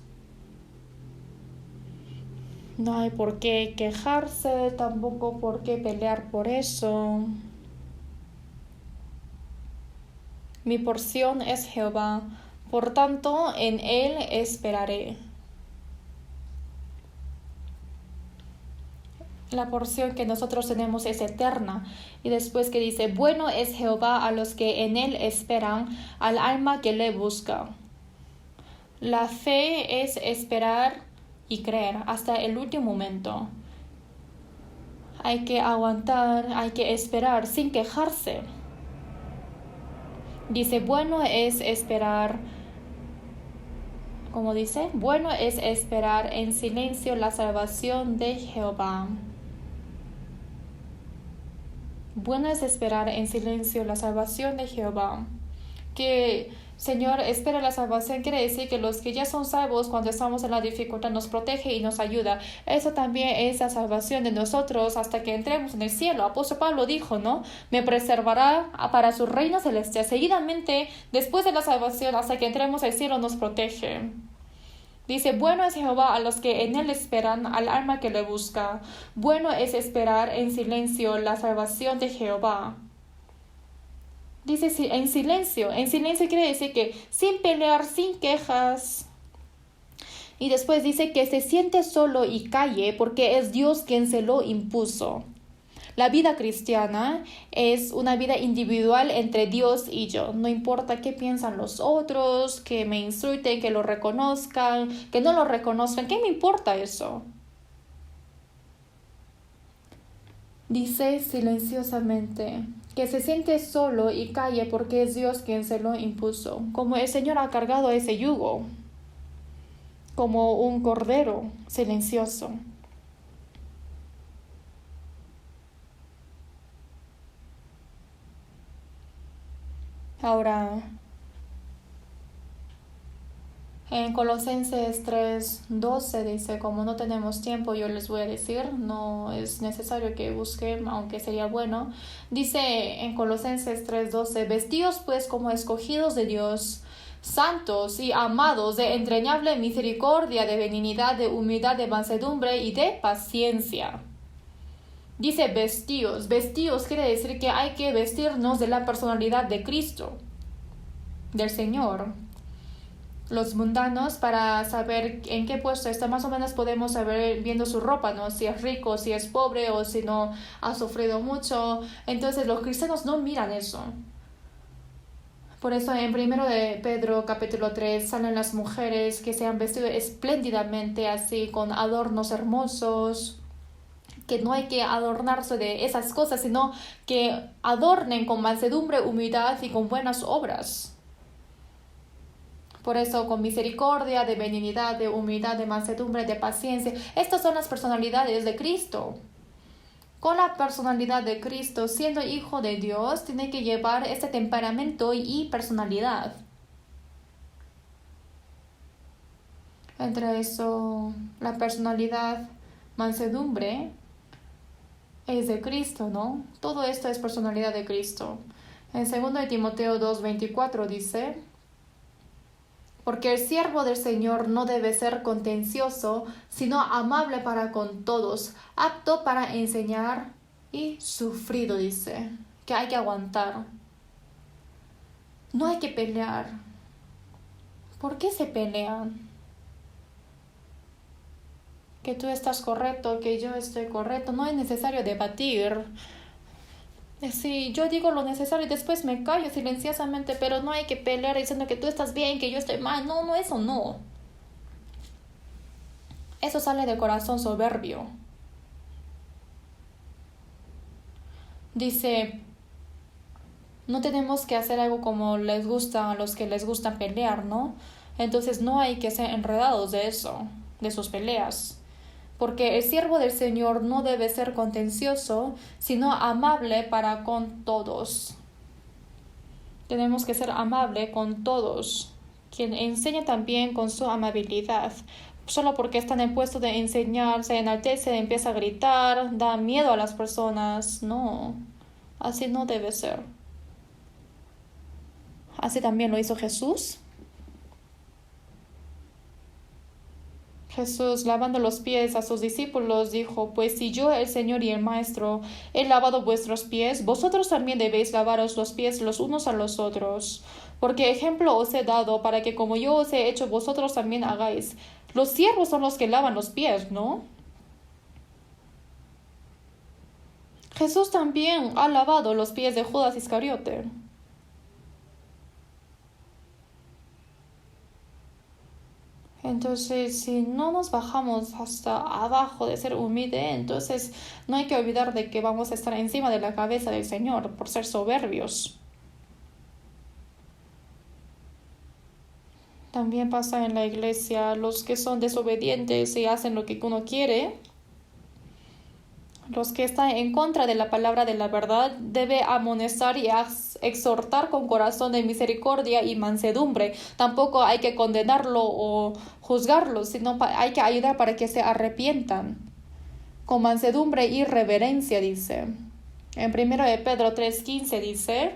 No hay por qué quejarse, tampoco por qué pelear por eso. Mi porción es Jehová, por tanto en él esperaré. La porción que nosotros tenemos es eterna. Y después que dice, bueno es Jehová a los que en él esperan, al alma que le busca. La fe es esperar y creer hasta el último momento. Hay que aguantar, hay que esperar sin quejarse. Dice, bueno es esperar, como dice, bueno es esperar en silencio la salvación de Jehová. Bueno es esperar en silencio la salvación de Jehová. Que Señor espera la salvación quiere decir que los que ya son salvos cuando estamos en la dificultad nos protege y nos ayuda. Eso también es la salvación de nosotros hasta que entremos en el cielo. Apóstol Pablo dijo, ¿no? Me preservará para su reino celestial. Seguidamente, después de la salvación, hasta que entremos al cielo, nos protege. Dice, bueno es Jehová a los que en él esperan, al alma que le busca. Bueno es esperar en silencio la salvación de Jehová. Dice en silencio quiere decir que sin pelear, sin quejas. Y después dice que se siente solo y calle porque es Dios quien se lo impuso. La vida cristiana es una vida individual entre Dios y yo. No importa qué piensan los otros, que me insulten, que lo reconozcan, que no lo reconozcan. ¿Qué me importa eso? Dice silenciosamente que se siente solo y calle porque es Dios quien se lo impuso. Como el Señor ha cargado ese yugo, como un cordero silencioso. Ahora, en Colosenses 3:12 dice, como no tenemos tiempo, yo les voy a decir, no es necesario que busquen, aunque sería bueno. Dice en Colosenses 3:12, vestíos pues como escogidos de Dios, santos y amados, de entrañable misericordia, de benignidad, de humildad, de mansedumbre y de paciencia. Dice vestíos. Vestíos quiere decir que hay que vestirnos de la personalidad de Cristo, del Señor. Los mundanos, para saber en qué puesto está, más o menos podemos saber viendo su ropa, ¿no? Si es rico, si es pobre o si no ha sufrido mucho. Entonces los cristianos no miran eso. Por eso en 1 de Pedro capítulo 3 salen las mujeres que se han vestido espléndidamente así, con adornos hermosos, que no hay que adornarse de esas cosas, sino que adornen con mansedumbre, humildad y con buenas obras. Por eso, con misericordia, de benignidad, de humildad, de mansedumbre, de paciencia. Estas son las personalidades de Cristo. Con la personalidad de Cristo, siendo hijo de Dios, tiene que llevar este temperamento y personalidad. Entre eso, la personalidad, mansedumbre, es de Cristo, ¿no? Todo esto es personalidad de Cristo. En 2 de Timoteo 2:24 dice: porque el siervo del Señor no debe ser contencioso, sino amable para con todos, apto para enseñar y sufrido, dice, que hay que aguantar. No hay que pelear. ¿Por qué se pelean? Que tú estás correcto, que yo estoy correcto. No es necesario debatir. Sí, yo digo lo necesario y después me callo silenciosamente, pero no hay que pelear diciendo que tú estás bien, que yo estoy mal. No, eso no. Eso sale del corazón soberbio. Dice, no tenemos que hacer algo como les gusta a los que les gusta pelear, ¿no? Entonces no hay que ser enredados de eso, de sus peleas. Porque el siervo del Señor no debe ser contencioso, sino amable para con todos. Tenemos que ser amable con todos. Quien enseña también con su amabilidad. Solo porque está en el puesto de enseñar, se enaltece, empieza a gritar, da miedo a las personas. No, así no debe ser. Así también lo hizo Jesús. Jesús, lavando los pies a sus discípulos, dijo, pues si yo, el Señor y el Maestro, he lavado vuestros pies, vosotros también debéis lavaros los pies los unos a los otros. Porque ejemplo os he dado, para que como yo os he hecho, vosotros también hagáis. Los siervos son los que lavan los pies, ¿no? Jesús también ha lavado los pies de Judas Iscariote. Entonces, si no nos bajamos hasta abajo de ser humilde, entonces no hay que olvidar de que vamos a estar encima de la cabeza del Señor por ser soberbios. También pasa en la iglesia, los que son desobedientes y hacen lo que uno quiere, los que están en contra de la palabra de la verdad, debe amonestar y exhortar con corazón de misericordia y mansedumbre. Tampoco hay que condenarlo o juzgarlo, sino hay que ayudar para que se arrepientan. Con mansedumbre y reverencia, dice. En 1 de Pedro 3:15 dice: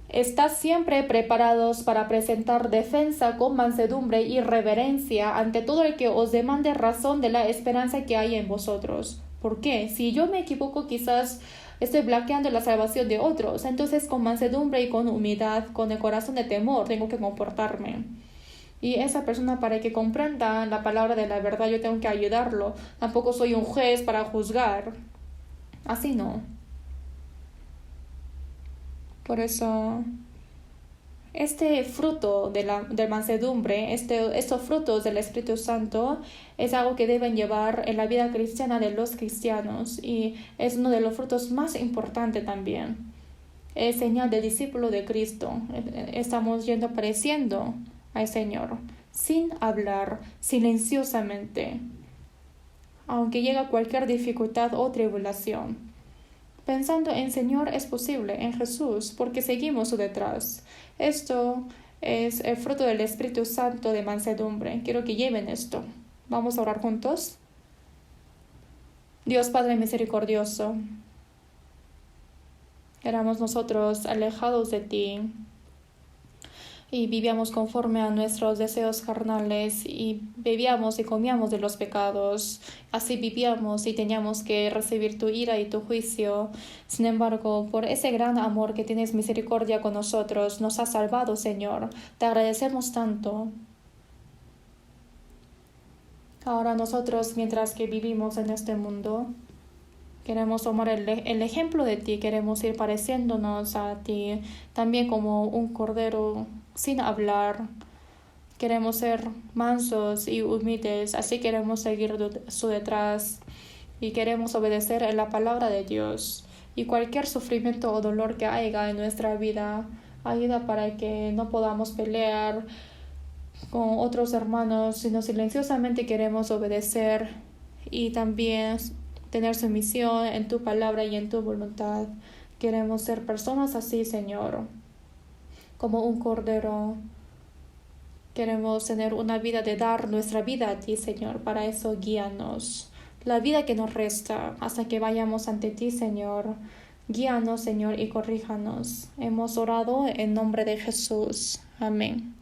estad siempre preparados para presentar defensa con mansedumbre y reverencia ante todo el que os demande razón de la esperanza que hay en vosotros. ¿Por qué? Si yo me equivoco, quizás estoy blanqueando la salvación de otros. Entonces, con mansedumbre y con humildad, con el corazón de temor, tengo que comportarme. Y esa persona, para que comprenda la palabra de la verdad, yo tengo que ayudarlo. Tampoco soy un juez para juzgar. Así no. Por eso, este fruto de mansedumbre, estos frutos del Espíritu Santo, es algo que deben llevar en la vida cristiana de los cristianos y es uno de los frutos más importantes también. Es señal de discípulo de Cristo. Estamos yendo pareciendo al Señor, sin hablar, silenciosamente, aunque llega cualquier dificultad o tribulación. Pensando en Señor es posible, en Jesús, porque seguimos su detrás. Esto es el fruto del Espíritu Santo de mansedumbre. Quiero que lleven esto. Vamos a orar juntos. Dios Padre misericordioso, éramos nosotros alejados de ti. y vivíamos conforme a nuestros deseos carnales y bebíamos y comíamos de los pecados. Así vivíamos y teníamos que recibir tu ira y tu juicio. Sin embargo, por ese gran amor que tienes misericordia con nosotros, nos has salvado, Señor. Te agradecemos tanto. Ahora nosotros, mientras que vivimos en este mundo, queremos tomar el ejemplo de ti, queremos ir pareciéndonos a ti, también como un cordero sin hablar. Queremos ser mansos y humildes, así queremos seguir su detrás y queremos obedecer a la palabra de Dios. Y cualquier sufrimiento o dolor que haya en nuestra vida, ayuda para que no podamos pelear con otros hermanos, sino silenciosamente queremos obedecer y también tener sumisión en tu palabra y en tu voluntad. Queremos ser personas así, Señor, como un cordero. Queremos tener una vida de dar nuestra vida a ti, Señor. Para eso guíanos. La vida que nos resta hasta que vayamos ante ti, Señor. Guíanos, Señor, y corríjanos. Hemos orado en nombre de Jesús. Amén.